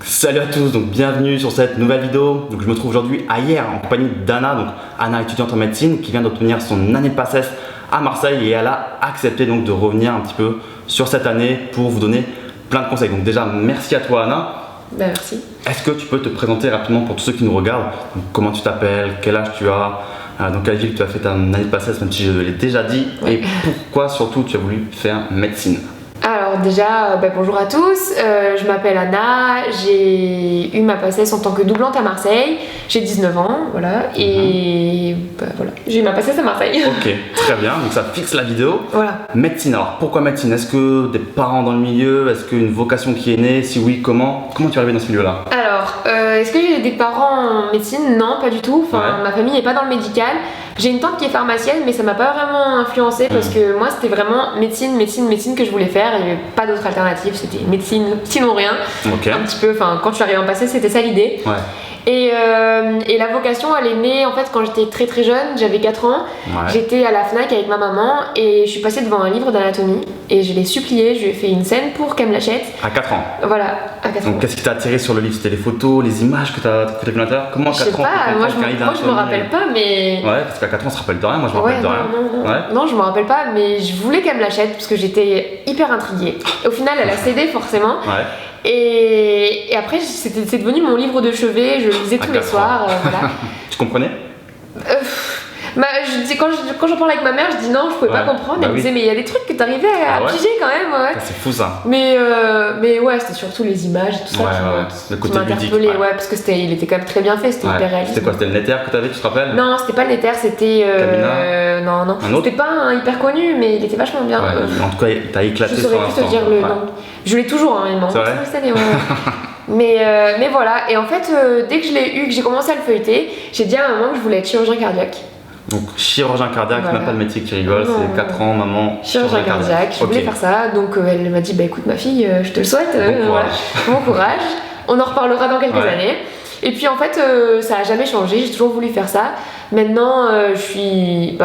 Salut à tous, donc bienvenue sur cette nouvelle vidéo. Donc je me trouve aujourd'hui à Hyères en compagnie d'Anna, donc Anna étudiante en médecine qui vient d'obtenir son année de PACES à Marseille et elle a accepté donc de revenir un petit peu sur cette année pour vous donner plein de conseils. Donc déjà merci à toi Anna. Ben, merci. Est-ce que tu peux te présenter rapidement pour tous ceux qui nous regardent? Donc, comment tu t'appelles, quel âge tu as, dans quelle ville tu as fait ta année de PACES, même si je l'ai déjà dit, Ouais. et pourquoi surtout tu as voulu faire médecine? Alors déjà, bonjour à tous, je m'appelle Anna, j'ai eu ma PACES en tant que doublante à Marseille, j'ai 19 ans, voilà, et voilà, j'ai eu ma PACES à Marseille. Ok, très bien, donc ça fixe la vidéo. Voilà. Médecine, alors pourquoi médecine? Est-ce que des parents dans le milieu? Est-ce qu'une vocation qui est née? Si oui, comment tu es arrivé dans ce milieu-là? Alors, est-ce que j'ai des parents en médecine? Non, pas du tout, Ouais. ma famille n'est pas dans le médical. J'ai une tante qui est pharmacienne, mais ça m'a pas vraiment influencée parce que moi c'était vraiment médecine que je voulais faire, il n'y avait pas d'autre alternative, c'était médecine, sinon rien. Ok. Un petit peu, quand je suis arrivée en PACES, c'était ça l'idée. Ouais. Et la vocation, elle est née en fait quand j'étais très jeune, j'avais 4 ans. Ouais. J'étais à la Fnac avec ma maman et je suis passée devant un livre d'anatomie et je l'ai supplié, je lui ai fait une scène pour qu'elle me l'achète. À 4 ans. Voilà, à 4 ans. Donc qu'est-ce qui t'a attiré sur le livre? C'était les photos, les images que t'as vu à l'intérieur? Comment à Je sais 4 ans pas, tu moi comprends qu'un livre je me rappelle pas, mais. Ouais, parce qu'à 4 ans on se rappelle de rien, moi je me Ouais, rappelle de rien. non. Ouais. Non, je me rappelle pas, mais je voulais qu'elle me l'achète parce que j'étais hyper intriguée. Et au final, elle a cédé forcément. Ouais. Et après, c'est devenu mon livre de chevet, je le lisais À tous les 4 ans. soirs. Voilà. Tu comprenais? Quand j'en parle avec ma mère, je dis non, je pouvais pas Ouais, comprendre. bah Elle me oui. disait, mais il y a des trucs que t'arrivais à Ah ouais piger quand même. Ouais. C'est fou ça. Mais ouais, c'était surtout les images et tout ça Ouais, qui le côté ludique, m'interpellait. ouais. Ouais, parce que il était quand même très bien fait, c'était Ouais. hyper réaliste. C'était quoi? C'était le Nether que t'avais, tu te rappelles? Non, c'était pas le Nether, c'était. Non. Un autre? C'était pas un hyper connu, mais il était vachement bien. Ouais, en tout cas, t'as éclaté Je sur saurais l'instant. plus te dire le Ouais. nom. Je l'ai toujours, hein, il m'en C'est vrai cette année, ouais. Mais voilà, et en fait, dès que je l'ai eu, que j'ai commencé à le feuilleter, j'ai dit à ma maman que je voulais être chirurgien cardiaque. Donc chirurgien cardiaque, Voilà. même pas de métier qui rigole, Non. c'est 4 ans, maman. Chirurgien cardiaque, je voulais Ok. faire ça, donc elle m'a dit bah écoute ma fille, je te le souhaite, Bon voilà. courage. Bon courage, on en reparlera dans quelques Ouais. années. Et puis en fait ça a jamais changé, j'ai toujours voulu faire ça. Maintenant je suis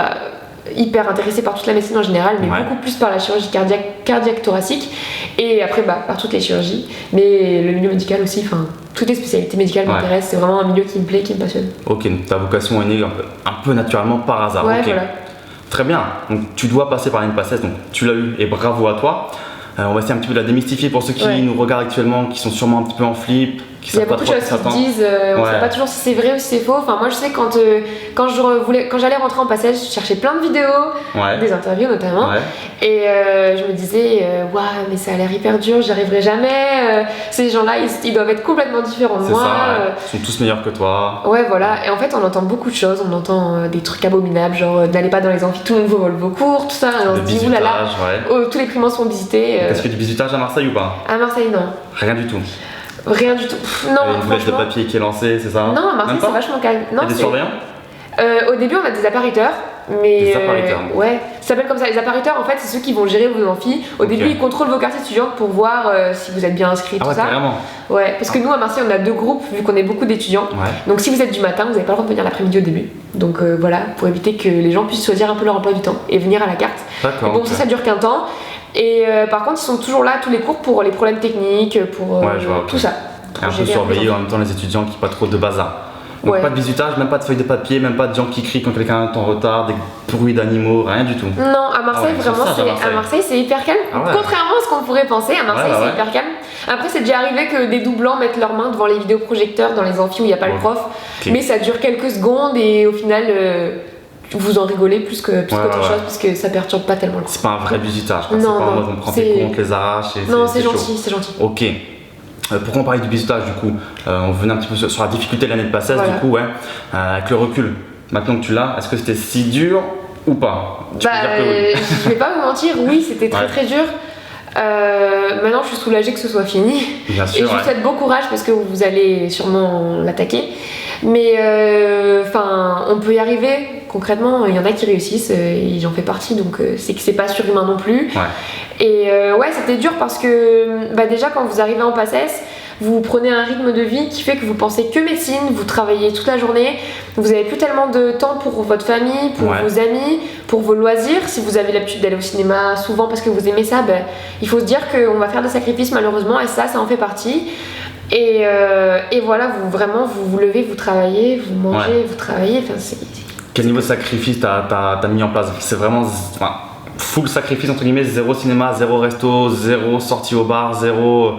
hyper intéressée par toute la médecine en général, mais Ouais. beaucoup plus par la chirurgie cardiaque thoracique et après par toutes les chirurgies, mais le milieu médical aussi, toutes les spécialités médicales Ouais. m'intéressent, c'est vraiment un milieu qui me plaît, qui me passionne. Ok, donc ta vocation est née un peu naturellement par hasard. Ouais, Ok. voilà. Très bien, donc tu dois passer par une PACES, donc tu l'as eu et bravo à toi. On va essayer un petit peu de la démystifier pour ceux qui Ouais. nous regardent actuellement, qui sont sûrement un petit peu en flip, qui Il y a savent pas beaucoup de trop choses à qui quoi se s'attendre. disent, on Ouais. sait pas toujours si c'est vrai ou si c'est faux. Moi je sais quand j'allais rentrer en PACES, je cherchais plein de vidéos, Ouais. des interviews notamment, Ouais. et je me disais, waouh, mais ça a l'air hyper dur, j'y arriverai jamais. Ces gens-là, ils doivent être complètement différents de C'est moi. ça, ouais. Ils sont tous meilleurs que toi. Ouais, voilà. Et en fait, on entend beaucoup de choses. On entend des trucs abominables, genre n'allez pas dans les amphis, tout le monde vole vos cours, tout ça. Et on Le se dit, oulala, bisutage, ouais. tous les primants sont visités. Est-ce que du bisutage à Marseille ou pas? À Marseille, non. Rien du tout. Rien du tout. Il y a Non, une boulette de franchement. papier qui est lancée, c'est ça? Non, à Marseille, Même pas? c'est vachement calme. Il y Non, a des c'est- surveillants? Au début, on a des appariteurs, mais Des appariteurs. ouais, ça s'appelle comme ça. Les appariteurs, en fait, c'est ceux qui vont gérer vos amphis. Au Ok. début, ils contrôlent vos cartes étudiantes pour voir si vous êtes bien inscrits, Ah tout ouais, ça. carrément. Ouais, parce que nous à Marseille, on a 2 groupes vu qu'on est beaucoup d'étudiants. Ouais. Donc si vous êtes du matin, vous n'avez pas le droit de venir l'après-midi au début. Donc voilà, pour éviter que les gens puissent choisir un peu leur emploi du temps et venir à la carte. D'accord. Bon, ok. ça dure qu'un temps. Et par contre, ils sont toujours là tous les cours pour les problèmes techniques, pour Ouais, je vois, ok. tout ça. Et un Pour peu gérer surveiller les en même temps les étudiants qui n'ont pas trop de bazar. Donc Ouais. pas de bisutage, même pas de feuilles de papier, même pas de gens qui crient quand quelqu'un est en retard, des bruits d'animaux, rien du tout. Non, à Marseille, Ah ouais, vraiment, c'est ça, à Marseille. c'est hyper calme. Ah ouais. Contrairement à ce qu'on pourrait penser, à Marseille, Ouais, ouais. c'est hyper calme. Après, c'est déjà arrivé que des doublants mettent leurs mains devant les vidéoprojecteurs dans les amphis où il n'y a pas Ouais. le prof. Ok. Mais ça dure quelques secondes et au final, vous en rigolez plus qu'autre ouais, chose ouais. parce que ça perturbe pas tellement le cours. C'est pas un vrai bisutage, quoi. Non, C'est pas en non, mode on prend c'est- tes comptes, les arrache et Non, c'est chaud. gentil, c'est gentil. Ok. Pourquoi on parlait du bisutage du coup On venait un petit peu sur la difficulté de l'année de PACES Voilà. du coup, ouais. Avec le recul, maintenant que tu l'as, est-ce que c'était si dur ou pas? Tu peux dire que oui. Je vais pas vous mentir, oui, c'était très Ouais. très dur. Maintenant, je suis soulagée que ce soit fini. Bien Et sûr, je vous ouais. souhaite bon courage parce que vous allez sûrement l'attaquer. Mais on peut y arriver. Concrètement, il y en a qui réussissent et j'en fais partie, donc c'est que c'est pas surhumain non plus. Ouais. Et ouais, c'était dur parce que déjà quand vous arrivez en PACES, vous prenez un rythme de vie qui fait que vous pensez que médecine, vous travaillez toute la journée, vous avez plus tellement de temps pour votre famille, pour Ouais. vos amis, pour vos loisirs. Si vous avez l'habitude d'aller au cinéma souvent parce que vous aimez ça, il faut se dire qu'on va faire des sacrifices malheureusement et ça en fait partie. Et voilà, vous vous levez, vous travaillez, vous mangez, vous travaillez. Enfin, Quel niveau de sacrifice t'as mis en place? C'est vraiment full sacrifice entre guillemets, zéro cinéma, zéro resto, zéro sortie au bar, zéro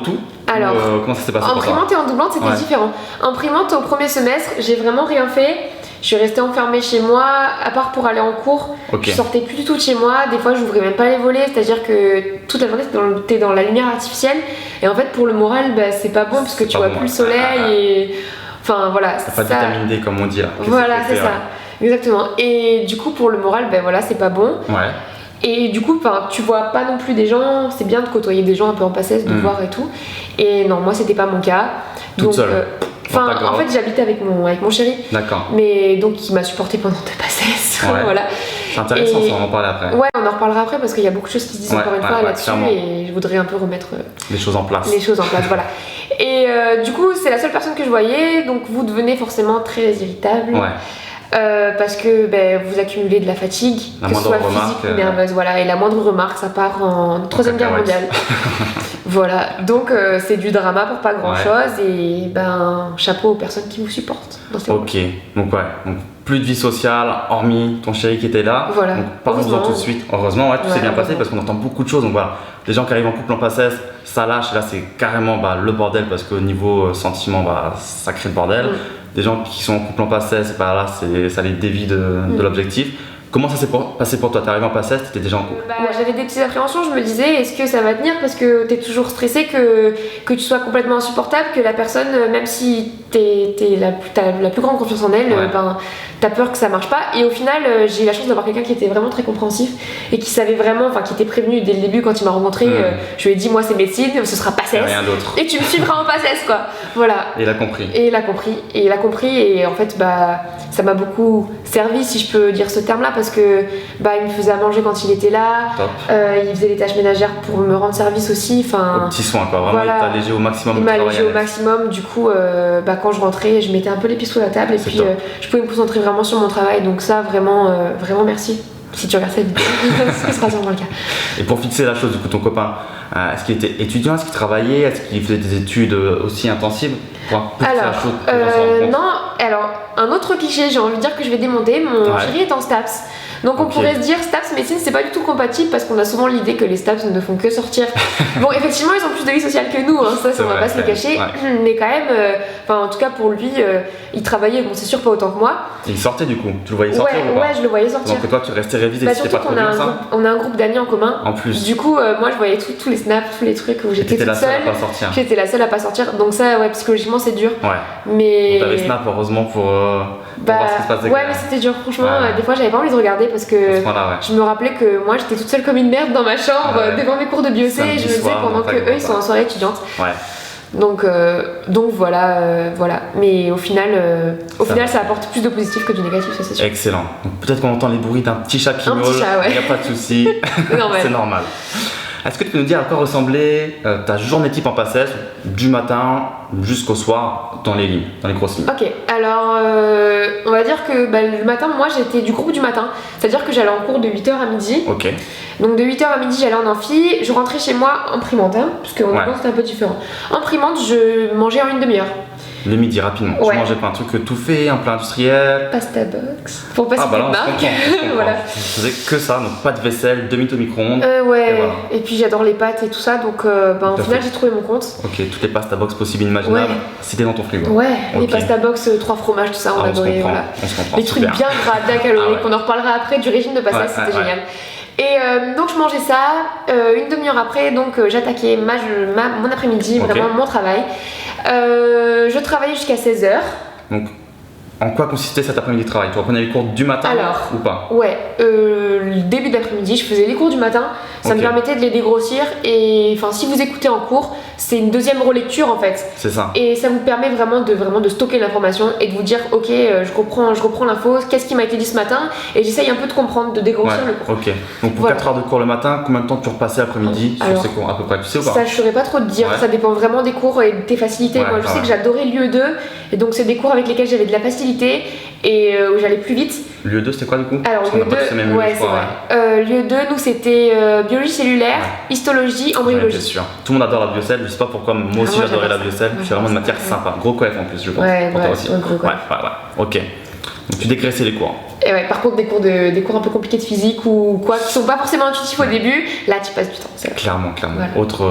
tout. Alors, comment ça s'est passé en pour toi? primante et en doublante, c'était différent. En primante, au premier semestre, j'ai vraiment rien fait. Je suis restée enfermée chez moi, à part pour aller en cours. Je sortais plus du tout de chez moi. Des fois, je n'ouvrais même pas les volets, c'est-à-dire que toute la journée, t'es dans la lumière artificielle. Et en fait, pour le moral, c'est pas bon parce que tu vois plus le soleil. Et enfin voilà. T'as pas de vitamine D comme on dit là. Voilà, c'est ça. Exactement. Et du coup, pour le moral, voilà, c'est pas bon. Ouais. Et du coup, tu vois pas non plus des gens. C'est bien de côtoyer des gens un peu en passesse, de voir et tout. Et non, moi, c'était pas mon cas. Toute seule. En fait, j'habitais avec mon chéri. D'accord. Mais donc, il m'a supporté pendant 2 passesses. Voilà. C'est intéressant, ça, on en parle après. Ouais, on en reparlera après parce qu'il y a beaucoup de choses qui se disent encore une fois là-dessus. Clairement. Et je voudrais un peu remettre les choses en place. Voilà. Et du coup, c'est la seule personne que je voyais. Donc, vous devenez forcément très irritable. Parce que vous accumulez de la fatigue, que ce soit physique ou nerveuse, voilà, et la moindre remarque, ça part en 3ème guerre mondiale. Voilà, donc c'est du drama pour pas grand chose, et chapeau aux personnes qui vous supportent dans ces moments. Donc plus de vie sociale, hormis ton chéri qui était là. Voilà. Donc parlons-en tout de suite. Heureusement, tout s'est bien passé parce qu'on entend beaucoup de choses. Donc voilà, les gens qui arrivent en couple en passesse, ça lâche, et là c'est carrément le bordel parce qu'au niveau sentiment, ça crée le bordel. Des gens qui sont en couple en passesse, là ça les dévie de l'objectif. Comment ça s'est passé pour toi? T'es arrivé en passesse, t'étais déjà en couple? J'avais des petites appréhensions, je me disais est-ce que ça va tenir parce que t'es toujours stressé que tu sois complètement insupportable, que la personne, même si t'as la plus grande confiance en elle, t'as peur que ça marche pas. Et au final, j'ai eu la chance d'avoir quelqu'un qui était vraiment très compréhensif et qui savait vraiment, qui était prévenu dès le début quand il m'a rencontré. Je lui ai dit moi c'est médecine, ce sera passesse. Rien d'autre. Et tu me suivras en passesse quoi. Voilà. Et il a compris. Et il a compris et en fait ça m'a beaucoup servi si je peux dire ce terme là parce que il me faisait à manger quand il était là. Il faisait les tâches ménagères pour me rendre service aussi. Au petit soin quoi, vraiment il t'a allégé au maximum. Il m'a allégé au maximum, du coup quand je rentrais je mettais un peu les pieds sous la table et puis je pouvais me concentrer vraiment sur mon travail, donc ça vraiment merci si tu regardes cette vidéo. Ce sera sûrement le cas. Et pour fixer la chose, du coup ton copain, est-ce qu'il était étudiant, est-ce qu'il travaillait, est-ce qu'il faisait des études aussi intensives? Non, alors un autre cliché, j'ai envie de dire que je vais démonter, mon chéri est en STAPS. Donc on pourrait se dire STAPS médecine c'est pas du tout compatible parce qu'on a souvent l'idée que les STAPS ne font que sortir. Bon effectivement ils ont plus de vie sociale que nous, ça on va pas se le cacher, mais quand même, en tout cas pour lui, il travaillait, bon c'est sûr pas autant que moi. Et il sortait du coup, tu le voyais sortir ou pas? Ouais, je le voyais sortir. Donc toi tu restais révisé, c'était pas trop bien ça. On a un groupe d'amis en commun. En plus. Du coup moi je voyais tous les snaps, tous les trucs où j'étais toute seule. J'étais la seule à pas sortir, donc ça psychologiquement c'est dur. Mais t'avais Snap heureusement pour voir ce qui se passait. Mais c'était dur franchement, des fois j'avais pas envie de regarder parce que je me rappelais que moi j'étais toute seule comme une merde dans ma chambre devant mes cours de biocé et je me disais pendant que eux ils sont en soirée étudiante. Donc voilà. Mais au final ça apporte plus de positif que du négatif, ça c'est sûr. Excellent. Donc, peut-être qu'on entend les bruits d'un petit chat qui miaule, il n'y a pas de souci, c'est normal. Est-ce que tu peux nous dire à quoi ressemblait ta journée type en passesse du matin jusqu'au soir dans les lignes, dans les grosses lignes? Ok, alors on va dire que le matin, moi j'étais du groupe du matin, c'est-à-dire que j'allais en cours de 8h à midi. Ok. Donc de 8h à midi j'allais en amphi, je rentrais chez moi en primante, parce qu'en cours c'était un peu différent. En primante je mangeais en une demi-heure. Le midi rapidement, tu mangeais pas un truc tout fait, un plat industriel? Pasta box, pour pas citer de marque. Voilà. Je faisais que ça, donc pas de vaisselle, 2 minutes au micro-ondes. Et puis j'adore les pâtes et tout ça, donc au final j'ai trouvé mon compte. Ok, toutes les pasta box possibles inimaginables, c'était dans ton frigo. Les pasta box 3 fromages, tout ça, on adorait. On se comprend, les trucs bien gras, bien caloriques, on en reparlera après du régime de passage, c'était génial. Et donc je mangeais ça, une demi-heure après, donc j'attaquais mon après-midi, vraiment mon travail. Je travaillais jusqu'à 16h. Donc en quoi consistait cet après-midi de travail? Tu reprenais les cours du matin ou pas? Le début d'après-midi, je faisais les cours du matin, ça me permettait de les dégrossir et si vous écoutez en cours, c'est une deuxième relecture en fait. C'est ça. Et ça vous permet vraiment de stocker l'information et de vous dire ok, je reprends l'info, qu'est-ce qui m'a été dit ce matin et j'essaye un peu de comprendre, de dégrossir le cours. Ok. Donc pour 4 heures de cours le matin, combien de temps tu repassais l'après-midi sur ces cours à peu près? Tu sais ou pas? Ça je saurais pas trop te dire, ça dépend vraiment des cours et de tes facilités. Moi je sais que j'adorais l'UE2 et donc c'est des cours avec lesquels j'avais de la facilité facilité et où j'allais plus vite. Lieu 2, c'était quoi du coup? Alors, parce qu'on lieu n'a pas 2, tous les mêmes ouais, lieux, je c'est crois, vrai. Lieu 2, nous c'était biologie cellulaire, histologie, Ouais, embryologie. bien sûr. Tout le monde adore la biocelle, je sais pas pourquoi, moi aussi moi, j'adorais la j'adore ça. biocelle, Ouais, c'est vraiment une j'adore matière ça, sympa. Gros coef en plus, je pense. Ouais, pour toi ouais, aussi. ouais, gros coef. Ouais, ok. Donc tu dégraissais les cours. Et ouais, par contre, des cours un peu compliqués de physique ou quoi, qui sont pas forcément intuitifs au début, là tu passes du temps. C'est vrai. Clairement. Voilà.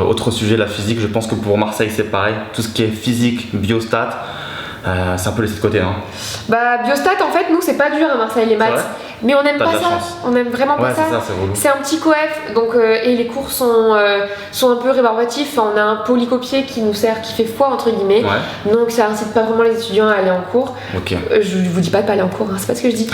Autre sujet, la physique, je pense que pour Marseille c'est pareil. Tout ce qui est physique, biostat, c'est un peu laissé de côté. Hein. Bah, biostat, en fait, nous c'est pas dur à Marseille les C'est vrai maths, mais on aime T'as pas de la ça. chance. On aime vraiment Ouais, pas ça. c'est ça, c'est relou. C'est un petit coef, donc et les cours sont un peu rébarbatifs. Enfin, on a un polycopier qui nous sert, qui fait foi entre guillemets. Ouais, Donc ça incite pas vraiment les étudiants à aller en cours. ok. Je vous dis pas de pas aller en cours, hein, c'est pas ce que je dis.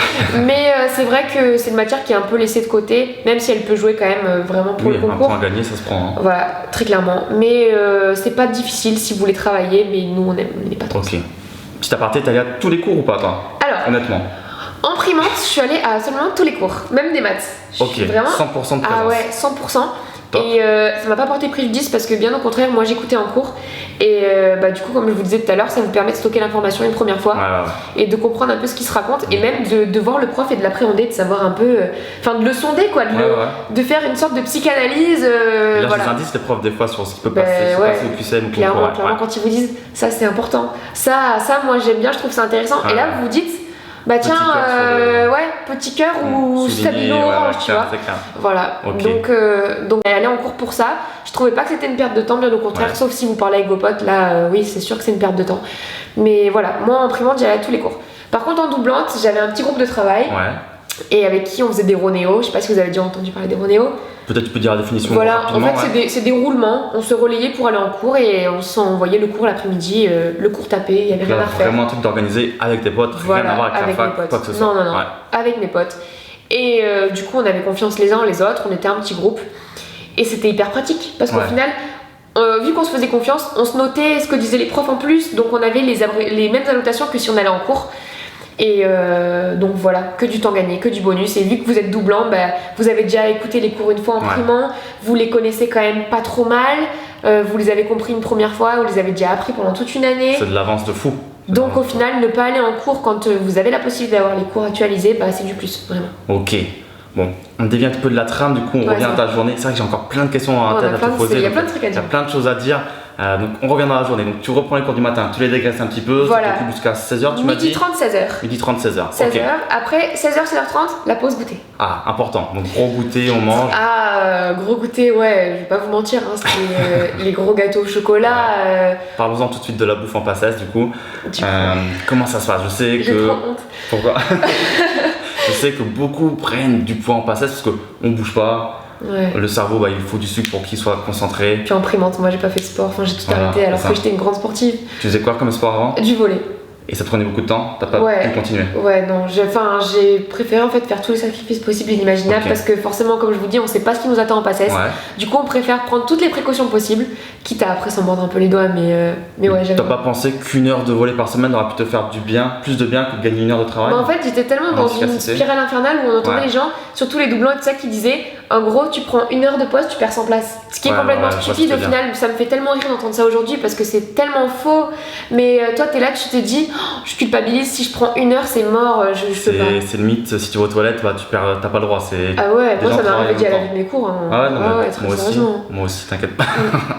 Mais c'est vrai que c'est une matière qui est un peu laissée de côté, même si elle peut jouer quand même vraiment pour Oui, le un concours. point à gagner, ça se prend. Hein. Voilà, très clairement. Mais c'est pas difficile si vous voulez travailler, mais nous on n'est pas trop. Ok. Petit aparté, t'es allé à tous les cours ou pas, toi? Alors, Honnêtement. en primante, je suis allée à absolument tous les cours, même des maths. Je Ok, suis vraiment 100% de présence. Ah ouais, 100%. Top. Et ça m'a pas porté préjudice parce que bien au contraire, moi j'écoutais en cours. Et bah, du coup, comme je vous disais tout à l'heure, ça vous permet de stocker l'information une première fois Ouais. et de comprendre un peu ce qui se raconte et même de voir le prof et de l'appréhender, de savoir un peu. Enfin, de le sonder quoi, de faire une sorte de psychanalyse. Là, Voilà. je les indices, les profs, des fois, sur ce qui peut Ben, passer, ouais. passer au QCM ou Clairement, concours. clairement, quand ils vous disent ça c'est important, ça moi j'aime bien, je trouve ça intéressant. Ouais. Et là vous vous dites, bah Petit tiens, cœur sur le- ouais, petit cœur ou Souligné, stabilo ouais, orange, tu clair, vois. c'est clair. Voilà, Ok. donc aller en cours pour ça, je trouvais pas que c'était une perte de temps, bien au contraire, Ouais. sauf si vous parlez avec vos potes, là oui c'est sûr que c'est une perte de temps. Mais voilà, moi en primante j'allais à tous les cours. Par contre en doublante, j'avais un petit groupe de travail Ouais. et avec qui on faisait des ronéos, je sais pas si vous avez déjà entendu parler des ronéos. Peut-être tu peux dire la définition Voilà, en rapidement. fait c'est des roulements, on se relayait pour aller en cours et on s'envoyait le cours l'après-midi, le cours tapé, il y avait rien à faire. Vraiment un truc d'organiser avec tes potes, rien à voir avec la fac, mes potes. quoi que ce soit. Non, Ouais. avec mes potes. Et du coup, on avait confiance les uns les autres, on était un petit groupe. Et c'était hyper pratique parce qu'au Ouais. final, vu qu'on se faisait confiance, on se notait ce que disaient les profs en plus, donc on avait les mêmes annotations que si on allait en cours. Et donc voilà, que du temps gagné, que du bonus. Et vu que vous êtes doublant, bah, vous avez déjà écouté les cours une fois en primant, vous les connaissez quand même pas trop mal, vous les avez compris une première fois, vous les avez déjà appris pendant toute une année. C'est de l'avance de fou. Donc au final, ne pas aller en cours quand vous avez la possibilité d'avoir les cours actualisés, bah, c'est du plus, vraiment. Ok. Bon, on dévie un petit peu de la trame, du coup on revient à ta journée. C'est vrai que j'ai encore plein de questions à te poser. Il y a plein de trucs à Il y a dire. plein de choses à dire. Donc on revient dans la journée. Donc tu reprends les cours du matin, tu les dégraisses un petit peu, Voilà. tu t'occupes jusqu'à 16h, tu m'as dit. Midi 30, 16h. Midi 30, 16h. 16h. Ok. Après 16h, 16h30, la pause goûter. Ah, important. Donc gros goûter, on mange. Ah, gros goûter, ouais, je vais pas vous mentir, hein, c'est les gros gâteaux au chocolat. Parlons-en tout de suite de la bouffe en passesse, du coup. Du coup, Comment ça se passe? Je sais j'ai que. trop honte. Pourquoi? Je sais que beaucoup prennent du poids en passesse parce qu'on bouge pas. Ouais. Le cerveau, bah, il faut du sucre pour qu'il soit concentré. Puis en primante, moi j'ai pas fait de sport, enfin j'ai tout Voilà, arrêté alors c'est que ça. j'étais une grande sportive. Tu faisais quoi comme sport avant? Du volley. Et ça te prenait beaucoup de temps? T'as pas Ouais. pu continuer? Ouais, non, j'ai préféré en fait faire tous les sacrifices possibles et inimaginables Ok. parce que forcément, comme je vous dis, on sait pas ce qui nous attend en passesse. Ouais. Du coup, on préfère prendre toutes les précautions possibles, quitte à après s'en mordre un peu les doigts, mais ouais, j'avais. T'as pas pensé qu'une heure de volley par semaine aurait pu te faire du bien, plus de bien que de gagner une heure de travail? Bah, en fait, j'étais tellement En dans une efficacité. spirale infernale où on entendait Ouais. les gens, surtout les doublons et tout ça, qui disaient en gros, tu prends une heure de pause, tu perds 100 places. Ce qui est Ouais, complètement ouais, je vois ce que stupide tu au veux final, ça me fait tellement rire d'entendre ça aujourd'hui parce que c'est tellement faux. Mais toi, t'es là, tu te dis, oh, je culpabilise, si je prends une heure, c'est mort, je peux pas. C'est le mythe, si tu vas aux toilettes, bah, t'as pas le droit. Ah ouais, des moi gens ça m'est arrivé travaillent d'y aller longtemps. avec mes cours. Hein. Ah ouais, non, mais très moi aussi, sérieusement. moi aussi, t'inquiète pas.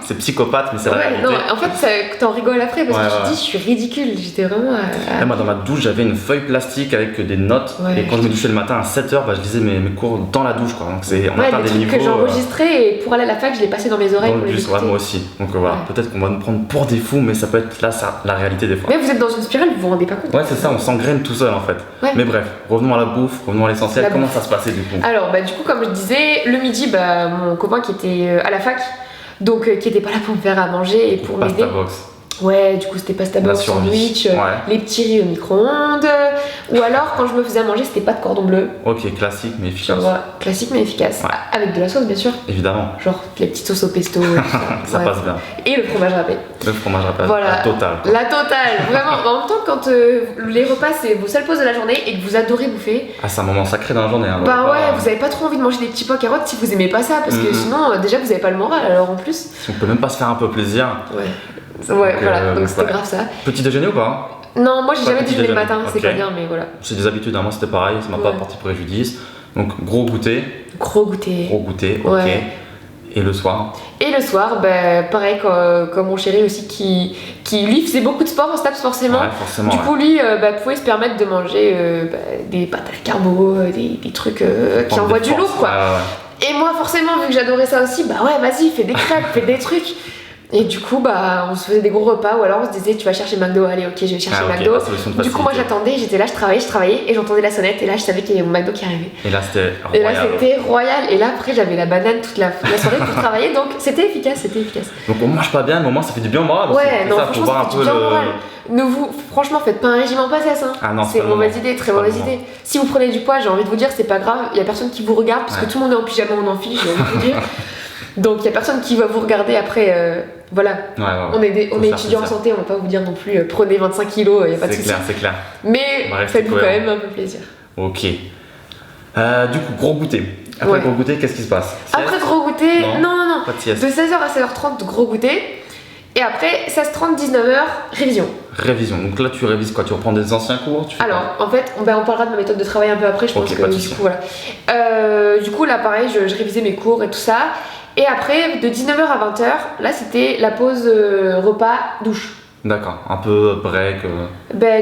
C'est psychopathe, mais c'est la Ouais, réalité. non, en fait, t'en rigoles après parce Ouais, que tu ouais. te dis, je suis ridicule. J'étais vraiment. Là, moi, dans ma douche, j'avais une feuille plastique avec des notes. Ouais. Et quand je me douchais le matin à 7h, bah, je lisais mes cours dans la douche. Quoi. Donc, on Ouais, atteint les des trucs niveaux. que j'enregistrais et pour aller à la fac, je les passais dans mes oreilles Dans pour le les bus, écouter. ouais, moi aussi. Donc voilà, Ouais. peut-être qu'on va nous prendre pour des fous, mais ça peut être là, ça, la réalité des fois. Mais vous êtes dans une spirale, vous vous rendez pas compte. Ouais, c'est ça, on s'engraine tout seul en fait. Ouais. Mais bref, revenons à la bouffe, revenons à l'essentiel. La Comment bouffe. ça se passait du coup? Alors, bah, du coup, comme je disais, le midi, bah, mon copain qui était à la fac, donc qui était pas là pour me faire à manger et pour m'aider. Pasta box. Ouais, du coup, c'était pasta La box, survie. sandwich, Ouais. les petits riz au micro-ondes. Ou alors, quand je me faisais à manger, c'était pas de cordon bleu. Ok, classique mais efficace. Genre, classique mais efficace. Ouais. Avec de la sauce, bien sûr. Évidemment, Genre les petites sauces au pesto. Et tout ça. ça Ouais. passe bien. Et le fromage râpé. Le fromage râpé, Voilà. la totale. La totale, vraiment. En même temps, quand les repas c'est vos seules pauses de la journée et que vous adorez bouffer, Ah, c'est un moment sacré dans la journée. Hein, bah le ouais, repas. vous avez pas trop envie de manger des petits pois carottes si vous aimez pas ça parce que Mhm. sinon, déjà vous avez pas le moral. Alors en plus, Si on peut même pas se faire un peu plaisir. ouais. Ouais, Donc, voilà, donc c'était ouais. grave ça. Petit déjeuner ou pas? Non, moi j'ai Pas jamais petit déjeuné le déjeuner. matin, c'est Ok. pas bien, mais voilà. C'est des habitudes, hein. Moi c'était pareil, ça m'a pas Ouais. porté préjudice. Donc gros goûter, Gros goûter. ok. Ouais. Et le soir? Et le soir, pareil comme mon chéri aussi qui lui faisait beaucoup de sport au STAPS forcément. Ouais, forcément. Du ouais. coup, lui pouvait se permettre de manger des pâtes à carbo, des trucs qui Prendre envoient des du lourd forces, quoi. ouais. Et moi, forcément, vu que j'adorais ça aussi, bah ouais, vas-y, fais des crêpes, fais des trucs. Et du coup, on se faisait des gros repas ou alors on se disait, tu vas chercher McDo, allez, ok, je vais chercher Ah, ok, McDo. la solution de Du coup, moi facilité. j'attendais, j'étais là, je travaillais et j'entendais la sonnette et là, je savais qu'il y avait mon McDo qui arrivait. Et là c'était Et là, royal. c'était royal. Et là, après, j'avais la banane toute la soirée pour travailler, donc c'était efficace. Donc on mange pas bien, mais au moins ça fait du bien au moral aussi. Ouais, C'est non, ça, faut franchement, voir un ça fait peu du bien au le. moral. Franchement, faites pas un régime en passesse. Hein. Ah non, c'est pas le mauvaise moment. idée, très Pas le mauvaise moment. idée. Si vous prenez du poids, j'ai envie de vous dire, c'est pas grave. Il y a personne qui vous regarde parce Ouais. que tout le monde est en pyjama ou en amphi, j'ai envie de vous dire. Donc il y a personne qui va vous regarder après. Voilà. Ouais. On est Faut étudiants faire en plaisir. santé, on va pas vous dire non plus prenez 25 kilos, il y a pas de C'est souci. clair, c'est clair. Mais On va rester faites-vous quand cohérent. même un peu plaisir. Ok. Du coup, gros goûter. Après Ouais. gros goûter, qu'est-ce qui se passe? Après gros goûter, Non. non. Pas de sieste. De 16h à 16h30, gros goûter. Et après, 16h30, 19h, révision. Révision. Donc là, tu révises quoi? Tu reprends des anciens cours? Tu fais Alors, en fait, on parlera de ma méthode de travail un peu après, je pense Ok, que pas de du souci. coup, voilà. Du coup, là, pareil, je révisais mes cours et tout ça. Et après, de 19h à 20h, là, c'était la pause repas douche. D'accord. Un peu break.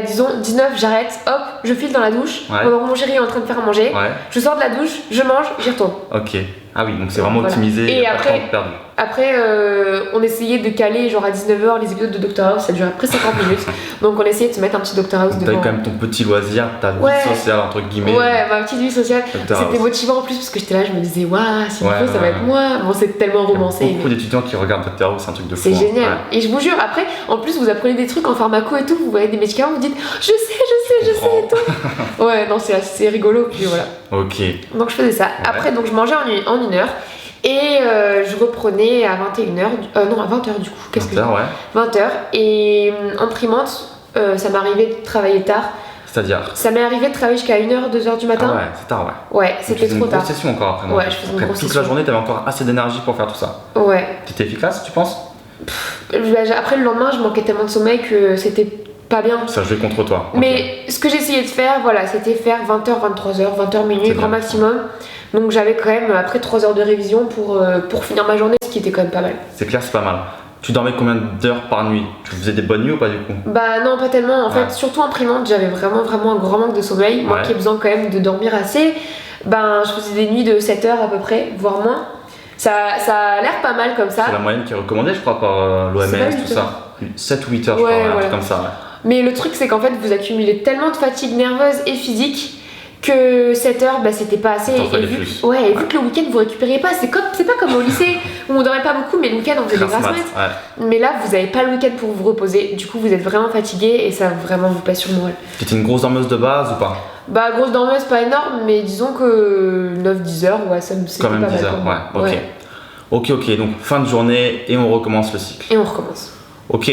Disons, 19, j'arrête, hop, je file dans la douche. Ouais. Pendant que mon chéri est en train de faire à manger. Ouais. Je sors de la douche, je mange, j'y retourne. Ok. Ah oui, donc c'est vraiment Voilà. optimisé. Et y a pas après- de temps perdu. Après, on essayait de caler, genre à 19h, les épisodes de Dr House, ça durait après 50 minutes. Donc, on essayait de se mettre un petit Dr House T'as eu devant. quand même ton petit loisir, ta vie Ouais. sociale entre guillemets. Ouais, ma petite vie sociale. Dr. C'était House. motivant en plus parce que j'étais là, je me disais, waouh, s'il Ouais, faut, ça va ouais, être moi. Bon, c'est tellement Il y a romancé. beaucoup mais d'étudiants qui regardent Dr. House, c'est un truc de fou. c'est hein. génial. Ouais. Et je vous jure, après, en plus, vous apprenez des trucs en pharmaco et tout, vous voyez des médicaments, vous dites, je sais et tout. Ouais, non, c'est assez rigolo. Puis voilà. Ok. Donc, je faisais ça. Après, donc, je mangeais en une heure. Et je reprenais à 21h, non à 20h du coup, qu'est-ce que 20h, ouais. 20h. Et imprimante, ça m'arrivait de travailler tard. C'est-à-dire. Ça m'est arrivé de travailler jusqu'à 1h, 2h du matin. Ah ouais, c'est tard, ouais. Ouais, Donc, tu c'était faisais trop une tard. grosse session encore après. Ouais, je faisais une Après grosse toute session. la journée, t'avais encore assez d'énergie pour faire tout ça. Ouais. T'étais efficace, tu penses? Après le lendemain, je manquais tellement de sommeil que c'était pas bien. Ça jouait contre toi. Ok. Mais ce que j'essayais de faire, voilà, c'était faire 20h, 23h, 20h minuit, C'est grand bien. maximum. Donc j'avais quand même après 3 heures de révision pour finir ma journée, ce qui était quand même pas mal. C'est clair, c'est pas mal. Tu dormais combien d'heures par nuit? Tu faisais des bonnes nuits ou pas du coup? Bah non, pas tellement. En Ouais. fait, surtout imprimante, j'avais vraiment un grand manque de sommeil. Moi Ouais. qui ai besoin quand même de dormir assez, je faisais des nuits de 7 heures à peu près, voire moins. Ça a l'air pas mal comme ça. C'est la moyenne qui est recommandée, je crois, par C'est pas l'OMS, 8 tout ça. 7 ou 8 heures, je Ouais, crois, un voilà. truc comme ça. Ouais. Mais le truc, c'est qu'en fait, vous accumulez tellement de fatigue nerveuse et physique que 7 heures, c'était pas assez. Il t'en Et fallait vu, plus. ouais, et vu que le week-end, vous récupérez pas, c'est pas comme au lycée où on dormait pas beaucoup, mais le week-end, on faisait des Grasse grasses mat, mat. ouais. Mais là, vous avez pas le week-end pour vous reposer. Du coup, vous êtes vraiment fatigué et ça vraiment vous pèse sur le moral. T'étais une grosse dormeuse de base ou pas? Grosse dormeuse, pas énorme, mais disons que 9-10 heures, ouais, ça me c'était Quand même pas 10 mal heures, pour moi. ouais, ok. Ok, donc fin de journée et on recommence le cycle. Et on recommence. Ok.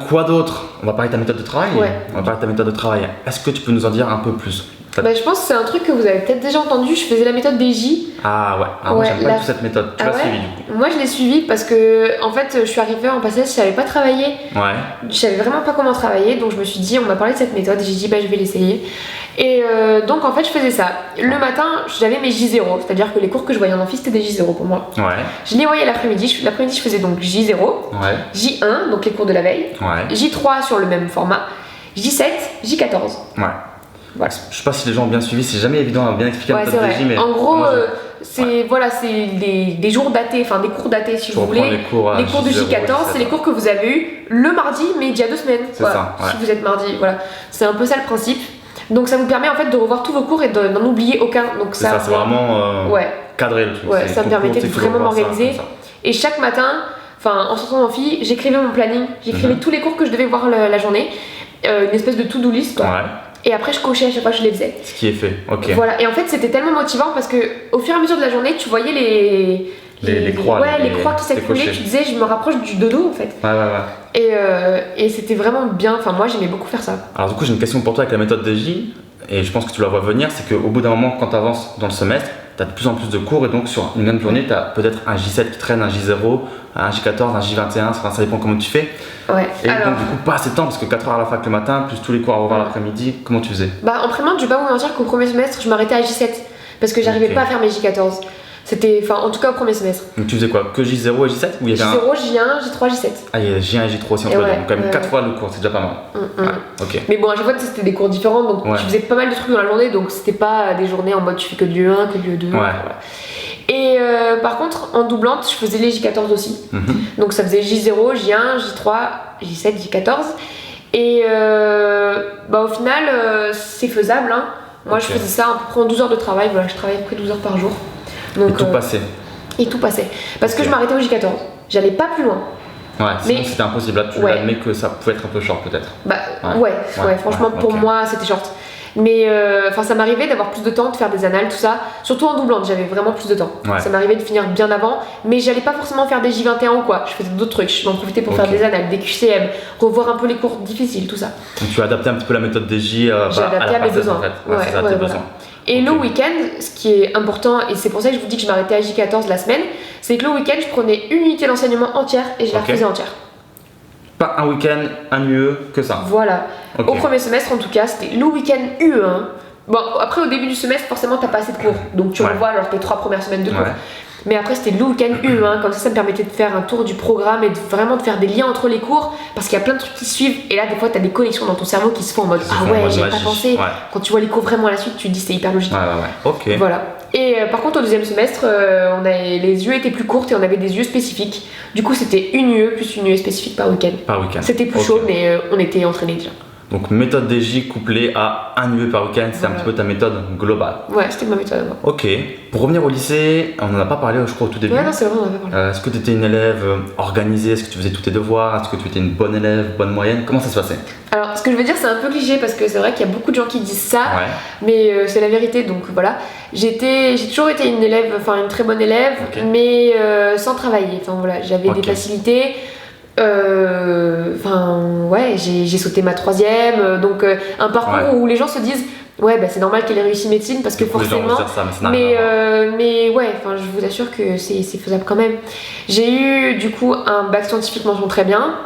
Quoi d'autre? On va parler de ta méthode de travail. Ouais. On va parler de ta méthode de travail. Est-ce que tu peux nous en dire un peu plus? Je pense que c'est un truc que vous avez peut-être déjà entendu. Je faisais la méthode des J. Ah ouais, alors moi Ouais, j'aime pas la- du tout cette méthode. Tu Ah l'as ouais suivi du coup? Moi, je l'ai suivi parce que, en fait, je suis arrivée en passage, je savais pas travailler. Ouais. Je savais vraiment pas comment travailler, donc je me suis dit, on m'a parlé de cette méthode, et j'ai dit, je vais l'essayer. Et donc, en fait, je faisais ça. Le matin, j'avais mes J0, c'est-à-dire que les cours que je voyais en amphi, c'était des J0 pour moi. Ouais. Je les voyais l'après-midi. L'après-midi, je faisais donc J0, Ouais. J1, donc les cours de la veille, Ouais. J3 sur le même format, J7, J14. Ouais. Voilà. Je sais pas si les gens ont bien suivi, c'est jamais évident à bien expliquer la Ouais, c'est méthode vrai. de J, mais En gros, moi, c'est des jours datés, enfin des cours datés si je vous reprends voulez. les cours, à Les cours de J0, J14, c'est les cours que vous avez eu le mardi, mais il y a 2 semaines. C'est Voilà. ça, ouais. Si vous êtes mardi, voilà. C'est un peu ça le principe. Donc ça vous permet en fait de revoir tous vos cours et d'en oublier aucun. Donc c'est ça, c'est vraiment Ouais. cadré le truc. Ouais, C'est ça me ton permettait cours, de tu sais, faut vraiment revoir ça, m'organiser. comme ça. Et chaque matin, en sortant d'amphi, j'écrivais mon planning, j'écrivais Mhm. tous les cours que je devais voir la journée, une espèce de to-do list quoi. Ouais, Et après je cochais à chaque fois que je les faisais. ce qui est fait, ok. Voilà, et en fait c'était tellement motivant parce que au fur et à mesure de la journée, tu voyais Les croix, ouais, les les- croix qui c'était s'accumulaient, coché. tu disais je me rapproche du dodo en fait. Ouais. Et c'était vraiment bien, moi j'aimais beaucoup faire ça. Alors du coup, j'ai une question pour toi avec la méthode de J, et je pense que tu la vois venir, c'est qu'au bout d'un moment, quand tu avances dans le semestre, tu as de plus en plus de cours et donc sur une même journée, tu as peut-être un J7 qui traîne, un J0, un J14, un J21, ça dépend comment tu fais. Ouais. Et donc du coup, pas assez de temps parce que 4 heures à la fac le matin, plus tous les cours à revoir l'après-midi, comment tu faisais? En prémente, je vais pas vous mentir qu'au premier semestre, je m'arrêtais à J7 parce que j'arrivais pas à faire mes J14. C'était, en tout cas au premier semestre. Donc tu faisais quoi? Que J0 et J7 ou il y avait J0, J1, J3, J7. Ah, il y a J1 et J3 aussi entre les deux. Donc quand même 4 fois le cours, c'est déjà pas mal. Ok. Mais bon, à chaque fois c'était des cours différents, donc tu faisais pas mal de trucs dans la journée, donc c'était pas des journées en mode tu fais que du 1, que du 2. Voilà. Et par contre, en doublante, je faisais les J14 aussi. Donc ça faisait J0, J1, J3, J7, J14. Et au final, c'est faisable. Hein. Moi, je faisais ça à peu près en 12 heures de travail. Voilà, je travaillais à peu près 12 heures par jour. Donc, et tout passait. Et tout passait. Parce que je m'arrêtais au J14. J'allais pas plus loin. Ouais, sinon c'était impossible. Là, tu admets que ça pouvait être un peu short peut-être. Franchement, pour moi, c'était short. Mais ça m'arrivait d'avoir plus de temps, de faire des annales, tout ça. Surtout en doublante, j'avais vraiment plus de temps. Ça m'arrivait de finir bien avant, mais j'allais pas forcément faire des J21 ou quoi. Je faisais d'autres trucs, je m'en profitais pour faire des annales, des QCM, revoir un peu les cours difficiles, tout ça. Donc tu as adapté un petit peu la méthode des J j'ai adapté à mes besoins. En fait. C'est ça, tes besoins. Et le week-end, ce qui est important, et c'est pour ça que je vous dis que je m'arrêtais à J14 la semaine, c'est que le week-end, je prenais une unité d'enseignement entière et je la refaisais entière. Pas un week-end, un UE, que ça. Voilà. Au premier semestre, en tout cas, c'était le week-end UE1. Bon, après, au début du semestre, forcément, t'as pas assez de cours. Donc, tu revois alors tes 3 premières semaines de cours. Mais après, c'était le week-end UE1. Comme ça me permettait de faire un tour du programme et vraiment de faire des liens entre les cours. Parce qu'il y a plein de trucs qui suivent. Et là, des fois, t'as des connexions dans ton cerveau qui se font en mode ah ouais, j'ai pas pensé. Quand tu vois les cours vraiment à la suite, tu te dis c'est hyper logique. Ok. Voilà. Et par contre, au deuxième semestre, les UE étaient plus courtes et on avait des UE spécifiques. Du coup, c'était une UE plus une UE spécifique par week-end. C'était plus chaud, mais on était entraînés déjà. Donc méthode DJ couplée à un UE par week-end, c'est un petit peu ta méthode globale. Ouais, c'était ma méthode. Ok. Pour revenir au lycée, on n'en a pas parlé, je crois, au tout début. Ouais, non, c'est vrai, on en a pas parlé. Est-ce que tu étais une élève organisée? Est-ce que tu faisais tous tes devoirs? Est-ce que tu étais une bonne élève, bonne moyenne? Comment ça se passait? Alors, ce que je veux dire, c'est un peu cliché parce que c'est vrai qu'il y a beaucoup de gens qui disent ça, mais c'est la vérité, donc voilà. J'ai toujours été une élève, une très bonne élève, mais sans travailler. Enfin voilà, j'avais des facilités. J'ai sauté ma 3e, donc un parcours où les gens se disent c'est normal qu'elle ait réussi médecine parce que forcément. Les gens vont dire ça, mais je vous assure que c'est faisable quand même. J'ai eu du coup un bac scientifique mention très bien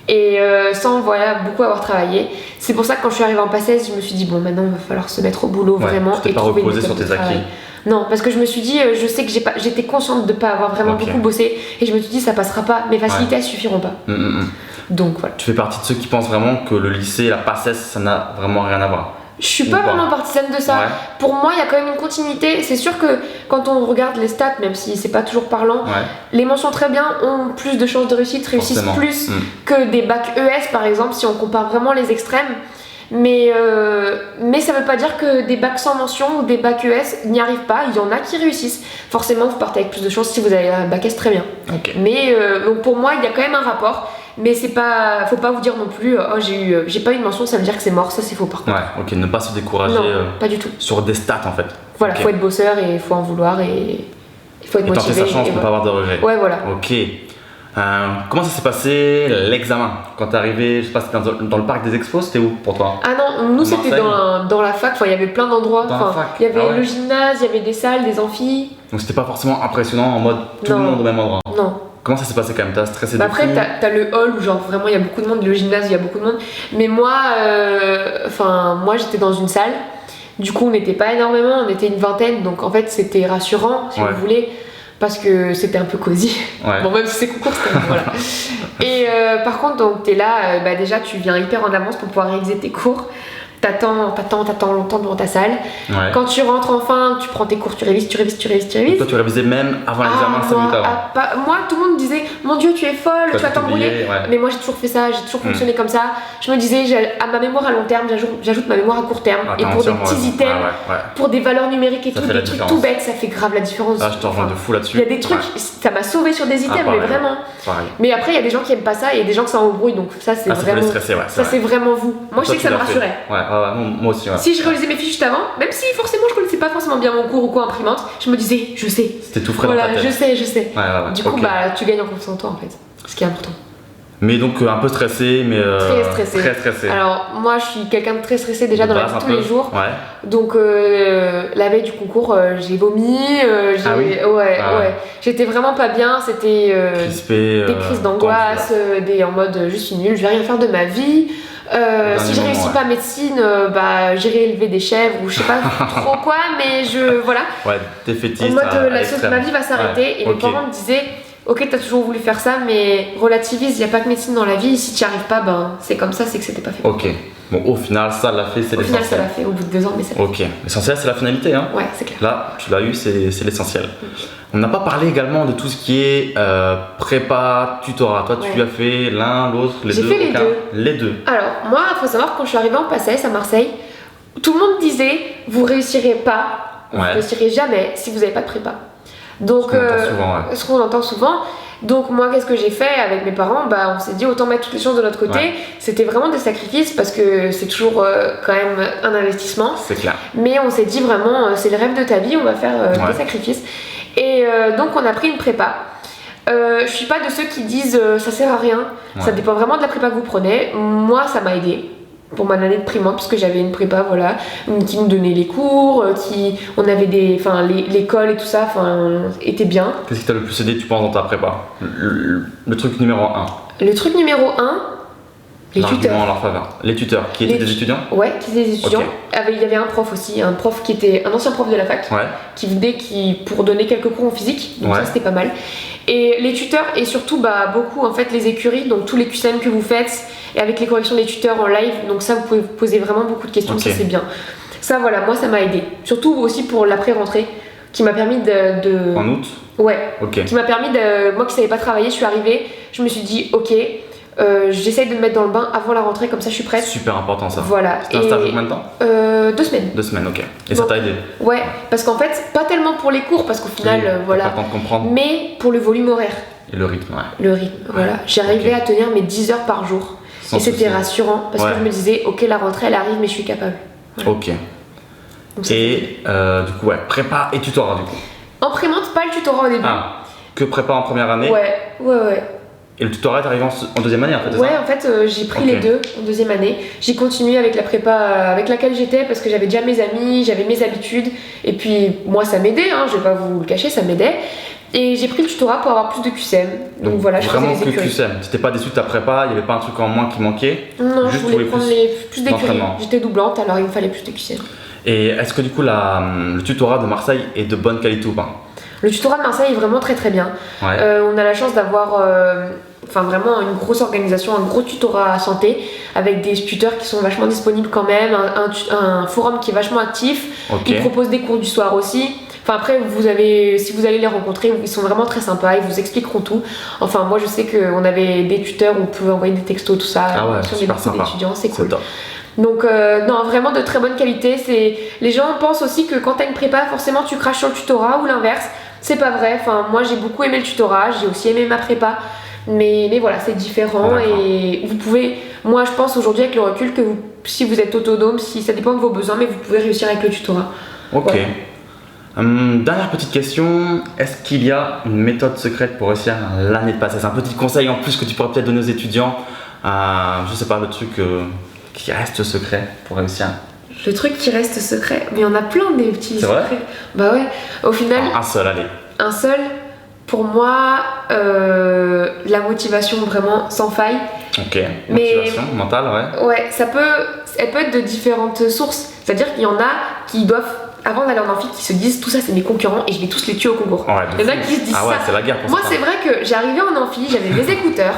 et sans beaucoup avoir travaillé. C'est pour ça que quand je suis arrivée en PACES, je me suis dit bon, maintenant il va falloir se mettre au boulot vraiment et pas reposer sur tes acquis. Non, parce que je me suis dit, je sais que j'étais consciente de ne pas avoir vraiment beaucoup bossé et je me suis dit ça passera pas, mes facilités elles suffiront pas. Donc voilà. Tu fais partie de ceux qui pensent vraiment que le lycée, la PACES, ça n'a vraiment rien à voir. Je suis pas vraiment partisane de ça. Pour moi, il y a quand même une continuité. C'est sûr que quand on regarde les stats, même si c'est pas toujours parlant, les mentions très bien ont plus de chances de réussite, réussissent plus que des bacs ES par exemple, si on compare vraiment les extrêmes. Mais ça veut pas dire que des bacs sans mention ou des bacs ES n'y arrivent pas. Il y en a qui réussissent. Forcément, vous partez avec plus de chance si vous avez un bac S très bien. Mais donc pour moi, il y a quand même un rapport. Mais c'est pas, faut pas vous dire non plus, j'ai pas eu une mention, ça veut dire que c'est mort. Ça, c'est faux par contre. Ne pas se décourager. Non, pas du tout. Sur des stats en fait. Voilà, faut être bosseur et faut en vouloir et il faut être motivé. Tenter sa chance pour pas avoir de regrets. Ouais, voilà. Ok. Comment ça s'est passé l'examen quand t'es arrivé? Je sais pas, c'était dans le parc des expos, c'était où pour toi? Ah non, nous c'était dans la fac, il y avait plein d'endroits. Il y avait le gymnase, il y avait des salles, des amphis. Donc c'était pas forcément impressionnant en mode tout le monde au même endroit? Non. Comment ça s'est passé quand même? T'as stressé de fou? Après t'as le hall où genre vraiment il y a beaucoup de monde, le gymnase il y a beaucoup de monde. Mais moi j'étais dans une salle, du coup on n'était pas énormément, on était une vingtaine, donc en fait c'était rassurant si vous voulez. Parce que c'était un peu cosy. Bon, même si c'est concours, c'était voilà. Et par contre, donc t'es là, déjà tu viens hyper en avance pour pouvoir réaliser tes cours. T'attends longtemps devant ta salle. Quand tu rentres enfin, tu prends tes cours, tu révises. Donc toi, tu révisais même avant l'examen, 5 minutes avant? Moi, tout le monde disait mon Dieu, tu es folle, tu vas t'embrouiller. Mais moi, j'ai toujours fait ça, j'ai toujours fonctionné comme ça. Je me disais, à ma mémoire à long terme, j'ajoute ma mémoire à court terme. Et pour des petits items, pour des valeurs numériques et tout, des trucs tout bêtes, ça fait grave la différence. Je te rejoins de fou là-dessus. Il y a des trucs, ça m'a sauvé sur des items, mais vraiment. Mais après, il y a des gens qui aiment pas ça et des gens qui s'en embrouillent, donc ça, c'est vraiment. Ça, c'est vraiment vous. Moi, je sais que ça me rassurait. Moi aussi. Si je relisais mes fiches juste avant, même si forcément je connaissais pas forcément bien mon cours ou quoi imprimante, je me disais, je sais. C'était tout frais dans ta tête. Je sais. Du coup, tu gagnes en confiance en toi en fait, ce qui est important. Mais donc un peu stressé, mais Très stressé. Très stressé. Alors moi je suis quelqu'un de très stressé déjà De dans la base, vie un tous les peu. jours. Ouais. Donc la veille du concours j'ai vomi, Ah oui. ouais, Ah ouais. ouais. J'étais vraiment pas bien, c'était Crispé. des crises d'angoisse, des en mode je suis nulle, je vais rien faire de ma vie. Si je réussis pas médecine, bah j'irai élever des chèvres ou je sais pas trop quoi, mais voilà. Ouais, défaitiste. En mode ma vie va s'arrêter Ouais. et mes parents me disaient ok, t'as toujours voulu faire ça, mais relativise, il n'y a pas que médecine dans la vie, si tu n'y arrives pas, ben c'est comme ça, c'est que c'était pas fait. Ok, bon au final ça l'a fait, c'est Au final ça l'essentiel. l'a fait, au bout de 2 ans, mais ça l'a Ok, l'essentiel c'est la finalité, hein. fait. Ouais, c'est clair. Là, tu l'as eu, c'est l'essentiel. On n'a pas parlé également de tout ce qui est prépa, tutorat. Toi, tu Ouais. as fait l'un, l'autre, les J'ai deux fait les aucun deux. Les deux. Alors, moi, il faut savoir, quand je suis arrivée en PACES à Marseille, tout le monde disait vous réussirez pas, vous Ouais. réussirez jamais si vous n'avez pas de prépa. Donc, Ce qu'on entend souvent, ouais. ce qu'on entend souvent. Donc moi, qu'est-ce que j'ai fait avec mes parents? Bah, on s'est dit autant mettre toutes les chances de notre côté. Ouais. C'était vraiment des sacrifices parce que c'est toujours quand même un investissement. C'est clair. Mais on s'est dit vraiment, c'est le rêve de ta vie, on va faire Ouais. des sacrifices. Et donc on a pris une prépa. Je suis pas de ceux qui disent ça sert à rien. Ouais. Ça dépend vraiment de la prépa que vous prenez. Moi, ça m'a aidé pour ma année de primaire puisque j'avais une prépa voilà qui nous donnait les cours, on avait l'école et tout ça était bien. Qu'est-ce qui t'a le plus aidé, tu penses, dans ta prépa? Le truc numéro 1. Le truc numéro 1, les tuteurs. En leur faveur. Les tuteurs, qui étaient des étudiants? Ouais, qui étaient des étudiants. Ok. Il y avait un prof aussi, un prof qui était un ancien prof de la fac, Ouais. qui venait pour donner quelques cours en physique, donc Ouais. ça c'était pas mal. Et les tuteurs, et surtout beaucoup en fait les écuries, donc tous les QCM que vous faites, et avec les corrections des tuteurs en live, donc ça vous pouvez vous poser vraiment beaucoup de questions, Ok. ça c'est bien. Ça voilà, moi ça m'a aidé. Surtout aussi pour l'après-rentrée, qui m'a permis de... En août? Ouais, Ok. qui m'a permis moi qui savais pas travailler, je suis arrivée, je me suis dit ok, j'essaye de me mettre dans le bain avant la rentrée, comme ça je suis prête. Super important ça. Voilà. C'était un stage de combien de temps? 2 semaines. 2 semaines, ok. Et ça Bon. t'a aidé? Ouais, parce qu'en fait, pas tellement pour les cours, parce qu'au final, Oui, voilà, t'as pas le temps de comprendre. mais pour le volume horaire, Et le rythme, ouais. le rythme, voilà. J'arrivais Ok. à tenir mes 10 heures par jour. Sans et c'était souci. rassurant, parce Ouais. que je me disais, ok, la rentrée, elle arrive, mais je suis capable. Ok. Donc, ça, Et du coup, ouais, prépa et tutorat du coup. en prémente, pas le tutorat au début. Ah, que prépa en première année. Ouais. Et le tutorat est arrivé en deuxième année en fait, c'est Ouais, ça? en fait, j'ai pris Ok. les deux en deuxième année. J'ai continué avec la prépa avec laquelle j'étais parce que j'avais déjà mes amis, j'avais mes habitudes. Et puis, moi, ça m'aidait, hein, je vais pas vous le cacher, ça m'aidait. Et j'ai pris le tutorat pour avoir plus de QCM. Donc voilà, je faisais Vraiment les que écuries. QCM. T'étais pas déçu de ta prépa, il y avait pas un truc en moins qui manquait. Non, je Juste voulais trouver prendre plus d'écuries. d'entraînement. J'étais doublante, alors il me fallait plus de QCM. Et est-ce que du coup le tutorat de Marseille est de bonne qualité ou pas? Le tutorat de Marseille est vraiment très très bien. Ouais. On a la chance d'avoir vraiment une grosse organisation, un gros tutorat à santé avec des tuteurs qui sont vachement disponibles quand même, un forum qui est vachement actif. Ok. Ils proposent des cours du soir aussi. Enfin après, si vous allez les rencontrer, ils sont vraiment très sympas, ils vous expliqueront tout. Enfin moi je sais qu'on avait des tuteurs où on pouvait envoyer des textos, tout ça, Ah ouais, sur les super dossiers sympa. d'étudiants, c'est cool. top. Donc non, vraiment de très bonne qualité. Les gens pensent aussi que quand t'as une prépa, forcément tu craches sur le tutorat ou l'inverse. C'est pas vrai. Enfin, moi j'ai beaucoup aimé le tutorat, j'ai aussi aimé ma prépa. Mais voilà, c'est différent. D'accord. Et vous pouvez, moi je pense aujourd'hui avec le recul que si vous êtes autonome, si ça dépend de vos besoins, mais vous pouvez réussir avec le tutorat. Ok. Voilà. Dernière petite question, est-ce qu'il y a une méthode secrète pour réussir l'année de passage? C'est un petit conseil en plus que tu pourrais peut-être donner aux étudiants. Je sais pas, le truc qui reste secret pour réussir. Le truc qui reste secret, mais il y en a plein des petits C'est vrai secrets. Bah ouais, au final, Un seul, allez. un seul, pour moi, la motivation vraiment sans faille. Ok. Mais- Motivation mentale, ouais. Ouais, elle peut être de différentes sources. C'est-à-dire qu'il y en a qui doivent, avant d'aller en amphi, qui se disent tout ça c'est mes concurrents et je vais tous les tuer au concours. Ouais, de Il y en a fou. qui se disent Ah ouais, ça. c'est la guerre pour Moi ça. c'est vrai que j'arrivais en amphi, j'avais des écouteurs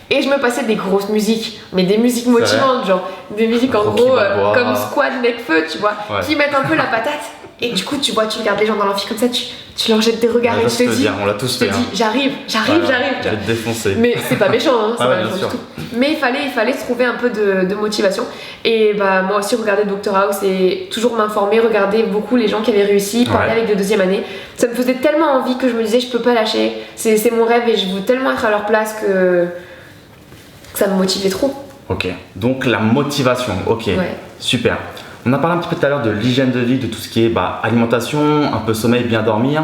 et je me passais des grosses musiques, mais des musiques motivantes, genre des musiques en Rocky gros Balboa. comme Squad, Necfeu, tu vois, Ouais. qui mettent un peu la patate. Et du coup, tu vois, tu regardes les gens dans l'amphi comme ça, tu leur jettes des regards Ouais, et je tu te te dis, dire, on l'a tous je te fait. dis, hein. j'arrive, Voilà, tu je vois. vais te défoncer. Mais c'est pas méchant, hein, c'est Ah ouais, pas bien méchant sûr. du tout. Mais il fallait se trouver un peu de motivation. Et bah, moi aussi, regarder Dr House et toujours m'informer, regarder beaucoup les gens qui avaient réussi, parler Ouais. avec de deuxième année. Ça me faisait tellement envie que je me disais, je peux pas lâcher. C'est mon rêve et je veux tellement être à leur place que ça me motivait trop. Ok. Donc la motivation, ok. Ouais. Super. On a parlé un petit peu tout à l'heure de l'hygiène de vie, de tout ce qui est alimentation, un peu sommeil, bien dormir.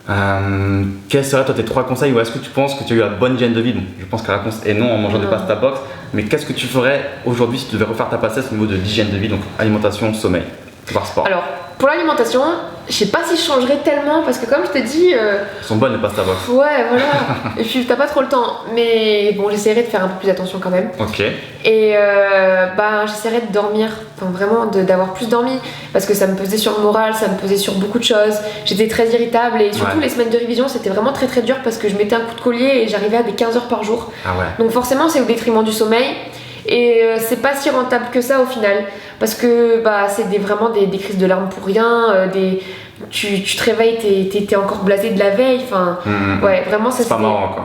Quels seraient toi tes 3 conseils ou est-ce que tu penses que tu as eu la bonne hygiène de vie? Donc, je pense que la réponse est non en mangeant des pasta box, mais qu'est-ce que tu ferais aujourd'hui si tu devais refaire ta passesse au niveau de l'hygiène de vie, donc alimentation, sommeil, voire sport? Alors, pour l'alimentation, je sais pas si je changerais tellement parce que comme je te dis... Elles sont bonnes les pasta box. Ouais, voilà. Et puis t'as pas trop le temps. Mais bon, j'essaierai de faire un peu plus attention quand même. Ok. Et j'essaierai de dormir, enfin vraiment d'avoir plus dormi. Parce que ça me pesait sur le moral, ça me pesait sur beaucoup de choses. J'étais très irritable et surtout les semaines de révision, c'était vraiment très très dur parce que je mettais un coup de collier et j'arrivais à des 15 heures par jour. Ah ouais. Donc forcément, c'est au détriment du sommeil. Et c'est pas si rentable que ça au final. Parce que c'est vraiment des crises de larmes pour rien. Tu te réveilles, t'es encore blasé de la veille. Enfin, ouais, vraiment, ça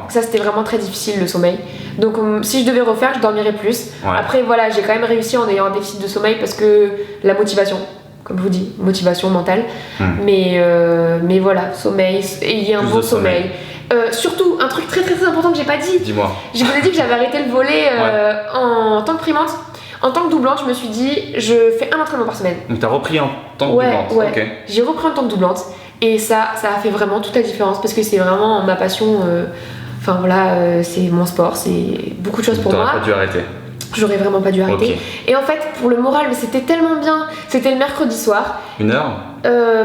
c'était vraiment très difficile le sommeil. Donc, si je devais refaire, je dormirais plus. Ouais. Après, voilà, j'ai quand même réussi en ayant un déficit de sommeil parce que la motivation, comme je vous dis, motivation mentale. Mais voilà, sommeil, ayez un bon sommeil. Surtout, un truc très très très important que j'ai pas dit. Dis-moi. Je vous ai dit que j'avais arrêté le volley en tant que primante. En tant que doublante, je me suis dit, je fais un entraînement par semaine. Donc t'as repris en tant que doublante? Ouais, okay. J'ai repris en tant que doublante. Et ça a fait vraiment toute la différence parce que c'est vraiment ma passion. Enfin voilà, c'est mon sport, c'est beaucoup de choses pour moi. T'aurais pas dû arrêter? J'aurais vraiment pas dû arrêter. Okay. Et en fait, pour le moral, mais c'était tellement bien. C'était le mercredi soir. 1 heure?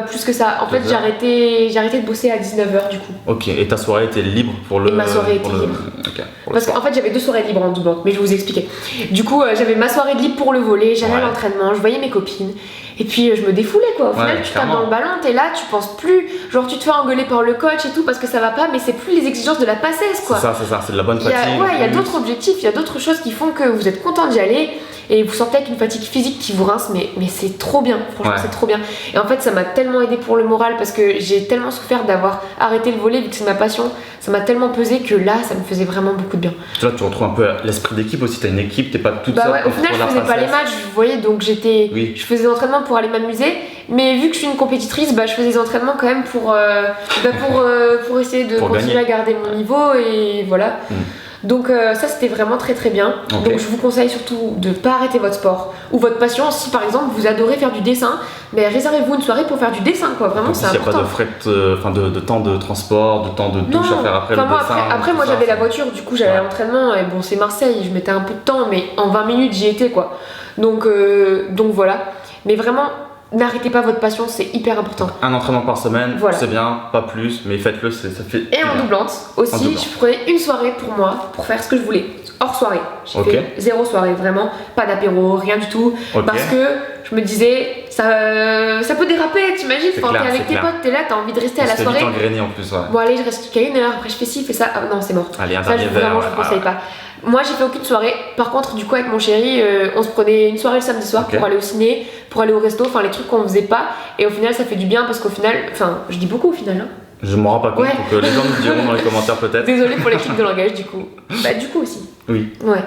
Plus que ça. En fait, j'ai arrêté de bosser à 19h du coup. Ok, et ta soirée était libre pour le... Et ma soirée était libre. Okay, parce qu'en fait, j'avais 2 soirées libres en doublante, mais je vais vous expliquer. Du coup, j'avais ma soirée de libre pour le volley, j'allais à l'entraînement, je voyais mes copines. Et puis, je me défoulais quoi. Au final, tu tapes dans le ballon, t'es là, tu penses plus. Genre, tu te fais engueuler par le coach et tout parce que ça va pas, mais c'est plus les exigences de la passesse quoi. C'est ça, c'est de la bonne fatigue. Il y a d'autres objectifs, il y a d'autres choses qui font que vous êtes content d'y aller. Et vous sortez avec une fatigue physique qui vous rince, mais c'est trop bien, franchement c'est trop bien. Et en fait ça m'a tellement aidé pour le moral parce que j'ai tellement souffert d'avoir arrêté le volley vu que c'est ma passion. Ça m'a tellement pesé que là ça me faisait vraiment beaucoup de bien. Là tu retrouves un peu l'esprit d'équipe aussi, t'as une équipe, t'es pas toute seule. Au final je faisais pas les matchs, vous voyez, donc je faisais des entraînements pour aller m'amuser. Mais vu que je suis une compétitrice, je faisais des entraînements quand même pour essayer de continuer à garder mon niveau et voilà. Donc ça c'était vraiment très très bien. Okay. Donc je vous conseille surtout de ne pas arrêter votre sport ou votre passion. Si par exemple vous adorez faire du dessin, mais réservez-vous une soirée pour faire du dessin quoi. Vraiment c'est important. Il n'y a pas de temps de transport, de temps de douche à faire après le dessin. Après moi j'avais la voiture, du coup j'allais à l'entraînement et bon c'est Marseille, je mettais un peu de temps mais en 20 minutes j'y étais quoi. Donc voilà. Mais vraiment n'arrêtez pas votre passion, c'est hyper important. Un entraînement par semaine, c'est bien, pas plus, mais faites-le, ça fait. Et en doublante aussi, je prenais une soirée pour moi, pour faire ce que je voulais, hors soirée. J'ai fait 0 soirée, vraiment, pas d'apéro, rien du tout, parce que je me disais, ça peut déraper, t'imagines, t'es avec tes potes, t'es là, t'as envie de rester à la soirée. Engrainé en plus, Bon allez, je reste jusqu'à 1 heure, après je fais ci, fais ça, non c'est mort. Allez, un ça je vous conseille pas. Moi j'ai fait aucune soirée, par contre du coup avec mon chéri on se prenait une soirée le samedi soir pour aller au ciné, pour aller au resto, enfin les trucs qu'on faisait pas et au final ça fait du bien parce qu'au final, enfin je dis beaucoup au final hein. Je m'en rends pas compte, donc les gens nous diront dans les commentaires peut-être. Désolée pour les clics de langage du coup. Du coup aussi. Oui. Ouais.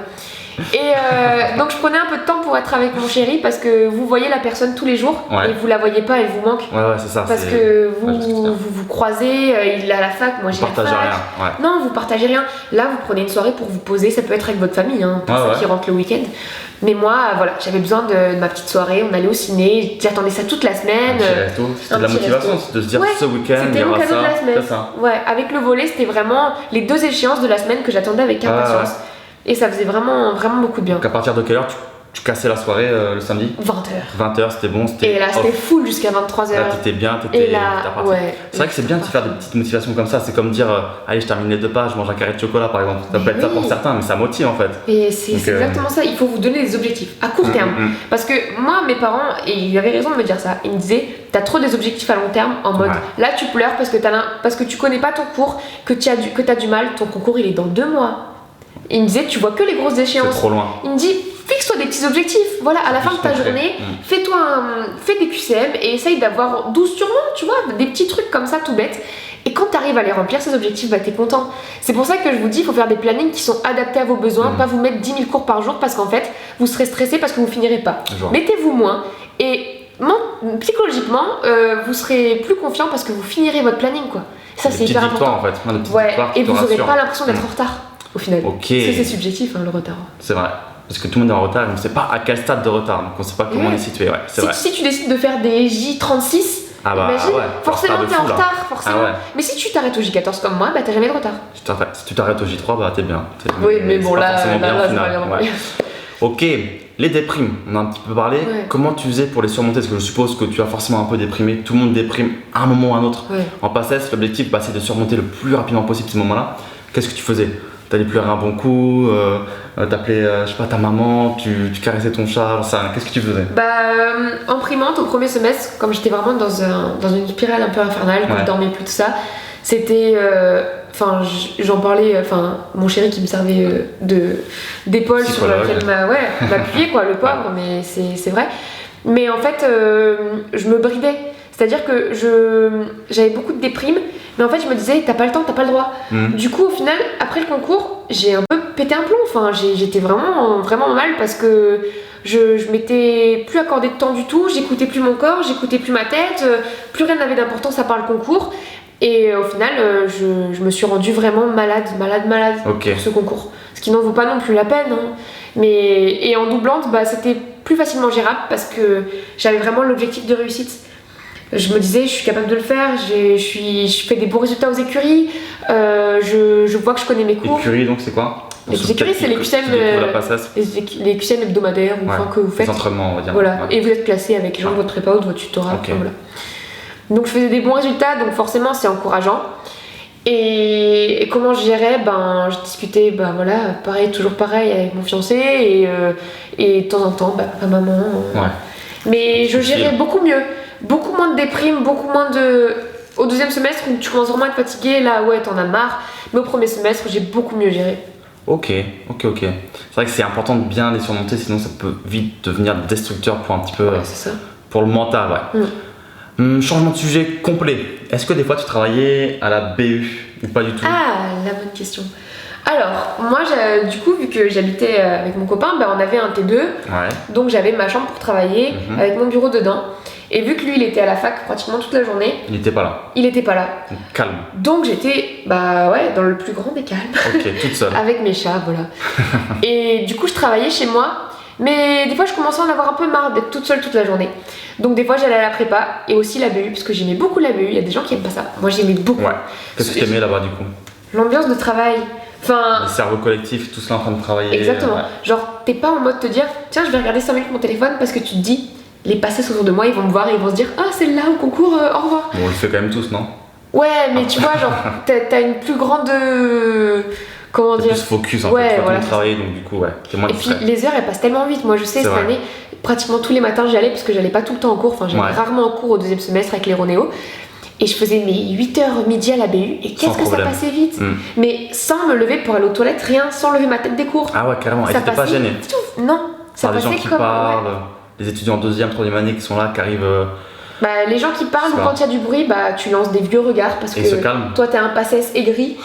Et donc je prenais un peu de temps pour être avec mon chéri parce que vous voyez la personne tous les jours et vous la voyez pas, elle vous manque. Ouais, c'est ça. Parce que vous croisez, il est à la fac, moi j'ai la fac. Vous partagez rien. Non, vous partagez rien. Là, vous prenez une soirée pour vous poser, ça peut être avec votre famille, hein, pour ceux qui rentrent le week-end. Mais moi, voilà, j'avais besoin de ma petite soirée, on allait au ciné, j'attendais ça toute la semaine. C'était de la motivation, de se dire ce week-end, il y aura ça. C'était mon cadeau de la semaine. Ouais, avec le volley, c'était vraiment les 2 échéances de la semaine que j'attendais avec impatience. Et ça faisait vraiment, vraiment beaucoup de bien. Donc à partir de quelle heure tu cassais la soirée le samedi? 20h. 20h, c'était bon. Et là, c'était full jusqu'à 23h. Là, t'étais bien, t'étais parti. C'est vrai que c'est bien de se faire des petites motivations comme ça. C'est comme dire, allez, je termine les 2 pages, je mange un carré de chocolat par exemple. Ça peut être ça pour certains, mais ça motive en fait. Et c'est exactement ça. Il faut vous donner des objectifs à court terme. Parce que moi, mes parents, et ils avaient raison de me dire ça, ils me disaient, t'as trop des objectifs à long terme en mode, là tu pleures parce que tu connais pas ton cours, que t'as du mal, ton concours il est dans 2 mois. Il me disait, tu vois que les grosses échéances. C'est trop loin. Il me dit, fixe-toi des petits objectifs. Voilà, à la fin de ta journée, fais des QCM et essaye d'avoir 12 sur 20, tu vois, des petits trucs comme ça, tout bêtes. Et quand tu arrives à les remplir, ces objectifs, t'es content. C'est pour ça que je vous dis, il faut faire des plannings qui sont adaptés à vos besoins, pas vous mettre 10 000 cours par jour parce qu'en fait, vous serez stressé parce que vous finirez pas. Mettez-vous moins et psychologiquement, vous serez plus confiant parce que vous finirez votre planning, quoi. Ça, c'est hyper important. En fait. Et vous n'aurez pas l'impression d'être en retard. Au final, c'est subjectif le retard. C'est vrai, parce que tout le monde est en retard et on ne sait pas à quel stade de retard, donc on ne sait pas comment on est situé. C'est vrai. Si tu décides de faire des J36, Ah bah Imagine, ouais, forcément de t'es en fou, là. retard, forcément. Ah ouais. Mais si tu t'arrêtes au J14 comme moi, bah t'as jamais de retard. Si tu t'arrêtes au J3, bah t'es bien. Oui, mais bon, c'est pas là, forcément bien au c'est final. pas grave. Ouais. Ok, les déprimes, on a un petit peu parlé. Ouais. Comment tu faisais pour les surmonter? Parce que je suppose que tu as forcément un peu déprimé. Tout le monde déprime à un moment ou à un autre. Ouais. En PACES, l'objectif, bah, c'est de surmonter le plus rapidement possible ces moments-là. Qu'est-ce que tu faisais? T'allais pleurer un bon coup, t'appelais, je sais pas, ta maman, tu caressais ton chat, j'en sais rien. Qu'est-ce que tu faisais? En primante, au premier semestre, comme j'étais vraiment dans une spirale un peu infernale, que Ouais. je dormais plus, tout ça, c'était. J'en parlais, mon chéri qui me servait d'épaule sur Psychologue. laquelle m'appuyer, quoi, le pauvre, mais c'est vrai. Mais en fait, je me bridais. C'est-à-dire que j'avais beaucoup de déprime, mais en fait, je me disais, t'as pas le temps, t'as pas le droit. Du coup, au final, après le concours, j'ai un peu pété un plomb. Enfin, j'étais vraiment, vraiment mal parce que je m'étais plus accordé de temps du tout, j'écoutais plus mon corps, j'écoutais plus ma tête, plus rien n'avait d'importance à part le concours. Et au final, je me suis rendue vraiment malade Ok. pour ce concours. Ce qui n'en vaut pas non plus la peine. Hein. Et en doublante, bah, c'était plus facilement gérable parce que j'avais vraiment l'objectif de réussite. Je me disais, je suis capable de le faire, je fais des bons résultats aux écuries, je vois que je connais mes cours. Écurie, donc c'est quoi? Les écuries, c'est les QCM, la PACES, les QCM hebdomadaires ou que vous faites. les entraînements, on va dire. Voilà, Ouais. et vous êtes classé avec les gens de votre prépa ou de votre tutorat. Ok. Voilà. Donc je faisais des bons résultats, donc forcément c'est encourageant. Et comment je gérais? Je discutais, toujours pareil avec mon fiancé et de temps en temps, papa, maman. Ouais. Mais je gérais beaucoup mieux, beaucoup moins de déprime, beaucoup moins de. Au deuxième semestre où tu commences vraiment à être fatigué, là ouais t'en as marre. Mais au premier semestre j'ai beaucoup mieux géré. Ok. C'est vrai que c'est important de bien les surmonter, sinon ça peut vite devenir destructeur pour un petit peu. Ouais, c'est ça. Pour le mental, ouais. Changement de sujet complet. Est-ce que des fois tu travaillais à la BU ou pas du tout? Ah, la bonne question. Alors, moi, du coup, vu que j'habitais avec mon copain, on avait un T2, Ouais. donc j'avais ma chambre pour travailler avec mon bureau dedans. Et vu que lui, il était à la fac pratiquement toute la journée, Il était pas là. il était pas là. Donc, calme. Donc j'étais, dans le plus grand des calmes, Ok, toute seule. avec mes chats, voilà. Et du coup, je travaillais chez moi, mais des fois, je commençais à en avoir un peu marre d'être toute seule toute la journée. Donc des fois, j'allais à la prépa et aussi la BU, parce que j'aimais beaucoup la BU. Il y a des gens qui aiment pas ça. Moi, j'aimais beaucoup. Ouais. Qu'est-ce que t'aimais là-bas du coup? L'ambiance de travail. Le cerveau collectif, tous là en train de travailler. Exactement. Ouais. Genre, t'es pas en mode te dire, tiens, je vais regarder 5 minutes mon téléphone parce que tu te dis, les PACES autour de moi, ils vont me voir et ils vont se dire, ah, c'est là au concours, au revoir. Bon, on le fait quand même tous, non? Ouais, mais tu vois, genre, t'as une plus grande. Comment T'es dire? plus focus en Ouais, fait, tu vas voilà. travailler, donc du coup, ouais, t'es moins Et puis distrait. les heures, elles passent tellement vite. Moi, je sais, C'est cette vrai. année, pratiquement tous les matins, j'y allais parce que j'allais pas tout le temps en cours. Enfin, j'allais Ouais. rarement en cours au deuxième semestre avec les Ronéo. Et je faisais mes 8h midi à la BU. Et qu'est-ce que ça problème. passait vite. Mm. Mais sans me lever pour aller aux toilettes, rien, sans lever ma tête des cours. Ah ouais, carrément, et ça t'étais pas passait gêné tout. Non, ça par les gens passait qui comme. parlent, Ouais. les étudiants en deuxième, troisième année qui sont là, qui arrivent. Les gens qui parlent C'est ou ça. quand il y a du bruit, tu lances des vieux regards parce Et que se calment. toi t'es un PACES aigri,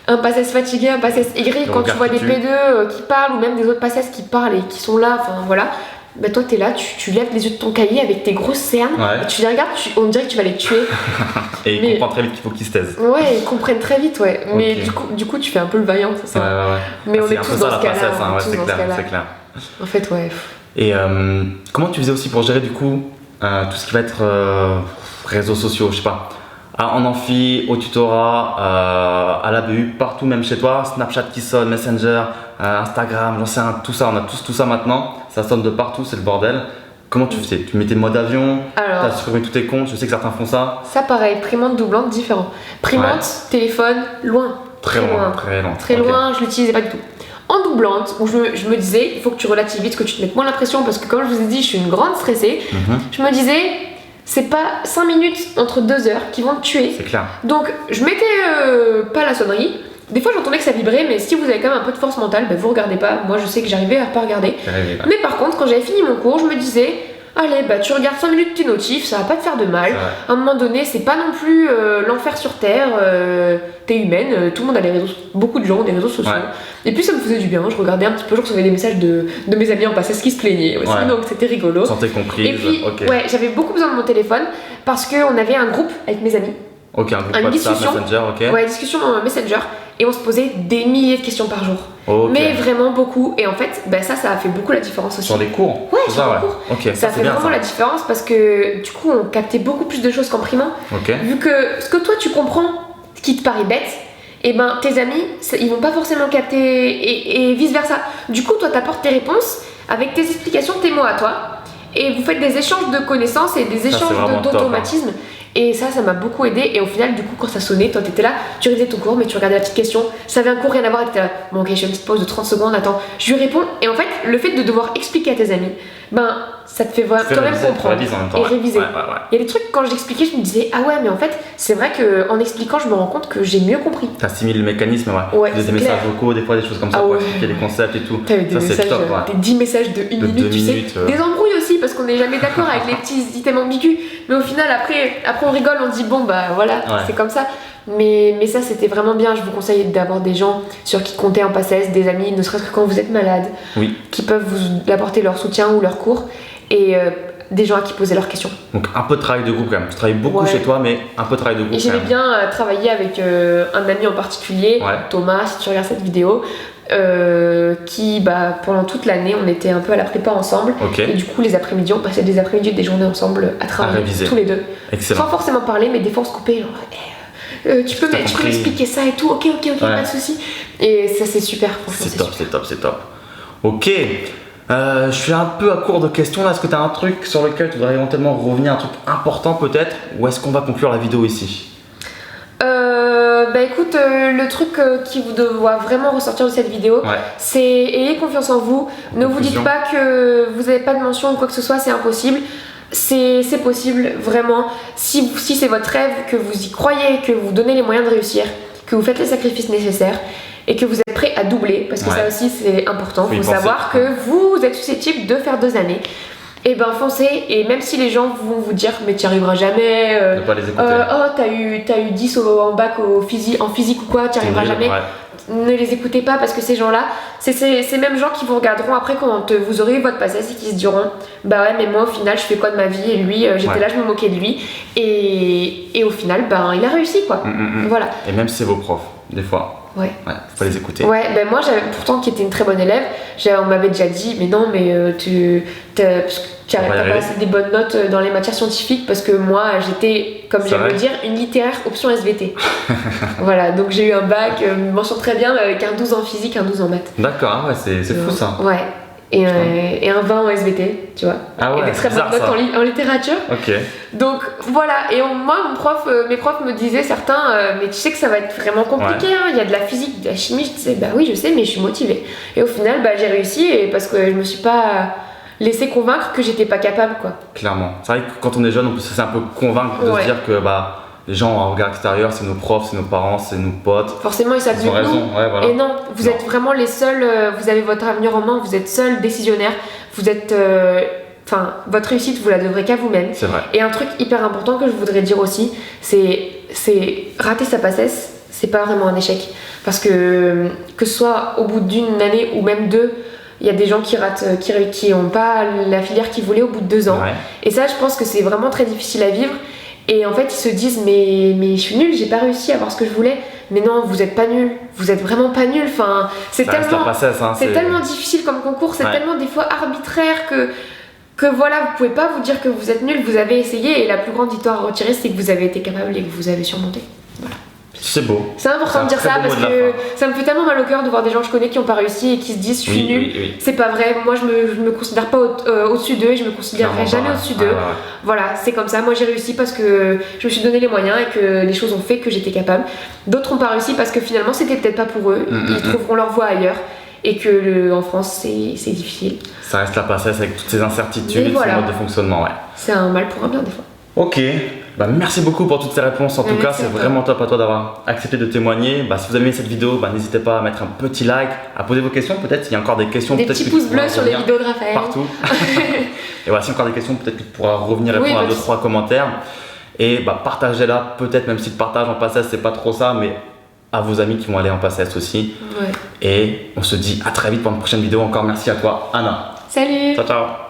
un PACES fatigué, un PACES aigri. Le Quand tu regard vois qui des tue. P2 qui parlent ou même des autres PACES qui parlent et qui sont là, enfin voilà. Toi t'es là, tu lèves les yeux de ton cahier avec tes grosses cernes Ouais. et tu les regardes, on dirait que tu vas les tuer. Et ils Mais- comprennent très vite qu'il faut qu'ils se taisent. Ouais, ils comprennent très vite, ouais. Mais Ok. du coup tu fais un peu le vaillant, c'est ça. Ouais. Mais on C'est est un peu tous ça dans la ce cas-là. PACES, on est ouais, tous c'est dans ce clair, cas-là. c'est clair. En fait, ouais. Et comment tu faisais aussi pour gérer du coup tout ce qui va être réseaux sociaux, je sais pas, en amphi, au tutorat, à la BU, partout, même chez toi, Snapchat qui sonne, Messenger, Instagram, j'en sais rien, tout ça, on a tous tout ça maintenant, ça sonne de partout, c'est le bordel. Comment tu faisais? Tu mettais mode avion, Alors, t'as supprimé tous tes comptes, je sais que certains font ça. ça pareil, primante, doublante, différent. Primante, téléphone, loin. Très loin, très loin. Très Ok. loin, je l'utilisais pas du tout. En doublante, où je me disais, il faut que tu relativises, que tu te mettes moins la pression, parce que comme je vous ai dit, je suis une grande stressée. Mhm, Je me disais, c'est pas 5 minutes entre 2 heures qui vont te tuer. c'est clair. Donc je mettais pas la sonnerie. Des fois j'entendais que ça vibrait, mais si vous avez quand même un peu de force mentale, vous regardez pas. Moi je sais que j'arrivais à pas regarder. C'est rêvé, ouais. Mais par contre, quand j'avais fini mon cours, je me disais, allez, tu regardes 5 minutes tes notifs, ça va pas te faire de mal. C'est vrai. À un moment donné, c'est pas non plus l'enfer sur terre, t'es humaine, tout le monde a les réseaux, beaucoup de gens ont des réseaux sociaux. Ouais. Et puis ça me faisait du bien, je regardais un petit peu, je recevais des messages de mes amis en PACES qui se plaignaient aussi, Ouais. donc c'était rigolo. Santé comprise, Et puis, ok. ouais, j'avais beaucoup besoin de mon téléphone parce qu'on avait un groupe avec mes amis, Ok, un groupe une WhatsApp, discussion. Messenger, ok. ouais, discussion Messenger, et on se posait des milliers de questions par jour. Ok. Mais vraiment beaucoup. Et en fait, ça a fait beaucoup la différence aussi. Sur les cours? Ouais, C'est sur ça, les cours. Ok, Ça fait bien, vraiment la différence parce que du coup, on captait beaucoup plus de choses qu'en primant. Ok. Vu que ce que toi tu comprends, ce qui te paraît bête, et tes amis, ils vont pas forcément capter et vice versa. Du coup, toi, t'apportes tes réponses avec tes explications, tes mots à toi, et vous faites des échanges de connaissances et des Ça, c'est échanges vraiment top, d'automatisme. Et ça m'a beaucoup aidé. Et au final, du coup, quand ça sonnait, toi t'étais là, tu révisais ton cours, mais tu regardais la petite question. Ça avait un cours rien à voir, et t'étais là, bon, ok, je fais une petite pause de 30 secondes, attends, je lui réponds. Et en fait, le fait de devoir expliquer à tes amis, ça te fait toi-même comprendre et réviser. Il y a des trucs, quand je l'expliquais, je me disais, ah ouais, mais en fait, c'est vrai qu'en expliquant, je me rends compte que j'ai mieux compris. T'assimiles le mécanisme, Ouais, des messages vocaux, des fois des choses comme ça, Ah pour ouais. expliquer des concepts et tout. T'as eu des Ça, c'est messages, top, des 10 messages de 1 minute, tu sais. Des embrouilles aussi, parce qu'on n'est jamais d'accord avec les petits items ambigus. Mais au final, après on rigole, on dit, bon, voilà, c'est comme ça. Mais ça, c'était vraiment bien. Je vous conseille d'avoir des gens sur qui compter en PACES, des amis, ne serait-ce que quand vous êtes malade, qui peuvent vous apporter leur soutien ou leur cours. Et des gens à qui poser leurs questions. Donc un peu de travail de groupe quand même. Tu travailles beaucoup chez toi, mais un peu de travail de groupe. Et j'aimais bien travailler avec un ami en particulier, Thomas, si tu regardes cette vidéo, qui pendant toute l'année on était un peu à la prépa ensemble. Et du coup les après-midi on passait des après-midi et des journées ensemble à travailler tous les deux. Excellent. Sans forcément parler, mais des fois on se coupait genre tu peux m'expliquer ça et tout, ok, pas de soucis. Et ça c'est super, franchement. C'est top. Ok. Je suis un peu à court de questions là. Est-ce que tu as un truc sur lequel tu voudrais éventuellement revenir, un truc important peut-être, ou est-ce qu'on va conclure la vidéo ici? Écoute, le truc qui vous doit vraiment ressortir de cette vidéo, c'est ayez confiance en vous. Ne vous dites pas que vous n'avez pas de mention ou quoi que ce soit, c'est impossible. C'est possible, vraiment. Si c'est votre rêve, que vous y croyez, que vous donnez les moyens de réussir, que vous faites les sacrifices nécessaires et que vous êtes prêt à doubler, parce que ça aussi c'est important. Il faut savoir que vous êtes susceptible de faire 2 années. Et foncez, et même si les gens vont vous dire mais tu n'y arriveras jamais, ne pas les écouter. t'as eu 10 en bac en physique ou quoi, tu n'y arriveras jamais. Ne les écoutez pas, parce que ces gens-là, c'est ces mêmes gens qui vous regarderont après quand vous aurez eu votre PACES et qui se diront mais moi au final je fais quoi de ma vie, et lui j'étais là, je me moquais de lui, et au final il a réussi quoi. Voilà. Et même si c'est vos profs, des fois. Faut pas les écouter. Moi j'avais pourtant qui était une très bonne élève, on m'avait déjà dit mais non mais tu n'as pas assez des bonnes notes dans les matières scientifiques, parce que moi j'étais, comme j'aime le dire, une littéraire option SVT. Voilà, donc j'ai eu un bac, mention très bien, avec un 12 en physique, un 12 en maths. D'accord, c'est fou ça. Et un 20 en SVT, tu vois. Et des très bonnes notes en littérature. Donc voilà, et moi, mes profs me disaient certains, mais tu sais que ça va être vraiment compliqué, il y a de la physique, de la chimie. Je disais, oui, je sais, mais je suis motivée. Et au final, j'ai réussi, et parce que je me suis pas laissé convaincre que j'étais pas capable, quoi. Clairement. C'est vrai que quand on est jeune, on peut se laisser un peu convaincre de se dire que les gens en regard extérieur, c'est nos profs, c'est nos parents, c'est nos potes. Forcément, ils savent mieux que nous. Et non, vous êtes vraiment les seuls, vous avez votre avenir en main, vous êtes seuls décisionnaires, vous êtes. Votre réussite, vous la devrez qu'à vous-même. C'est vrai. Et un truc hyper important que je voudrais dire aussi, c'est rater sa PACES, c'est pas vraiment un échec. Parce que ce soit au bout d'1 année ou même 2, il y a des gens qui ratent, qui n'ont pas la filière qu'ils voulaient au bout de 2 ans. Et ça, je pense que c'est vraiment très difficile à vivre. Et en fait, ils se disent mais je suis nulle, j'ai pas réussi à avoir ce que je voulais. Mais non, vous êtes pas nul, vous êtes vraiment pas nul. C'est tellement difficile comme concours, c'est tellement des fois arbitraire que voilà, vous pouvez pas vous dire que vous êtes nul, vous avez essayé, et la plus grande victoire à retirer, c'est que vous avez été capable et que vous avez surmonté. Voilà. C'est beau. C'est important de dire ça, parce que ça me fait tellement mal au cœur de voir des gens que je connais qui n'ont pas réussi et qui se disent je suis nul. C'est pas vrai, moi je me considère pas au-dessus d'eux, et je me considérerai jamais au-dessus d'eux. Voilà, c'est comme ça. Moi j'ai réussi parce que je me suis donné les moyens et que les choses ont fait que j'étais capable. D'autres n'ont pas réussi parce que finalement c'était peut-être pas pour eux, ils trouveront leur voie ailleurs, et que en France c'est difficile. Ça reste la PACES avec toutes ces incertitudes et ces modes de fonctionnement. C'est un mal pour un bien des fois. Ok, merci beaucoup pour toutes ces réponses. En tout cas, c'est vraiment top à toi d'avoir accepté de témoigner. Si vous avez aimé cette vidéo, n'hésitez pas à mettre un petit like, à poser vos questions. Peut-être s'il y a encore des questions. Des petits pouces bleus sur les vidéos de Raphaël. Partout. Et voilà, s'il y a encore des questions, peut-être que tu pourras revenir répondre à 2-3 commentaires. Et partagez-la, peut-être, même si le partage en PACES, c'est pas trop ça, mais à vos amis qui vont aller en PACES aussi. Et on se dit à très vite pour une prochaine vidéo. Encore merci à toi, Anna. Salut. Ciao, ciao.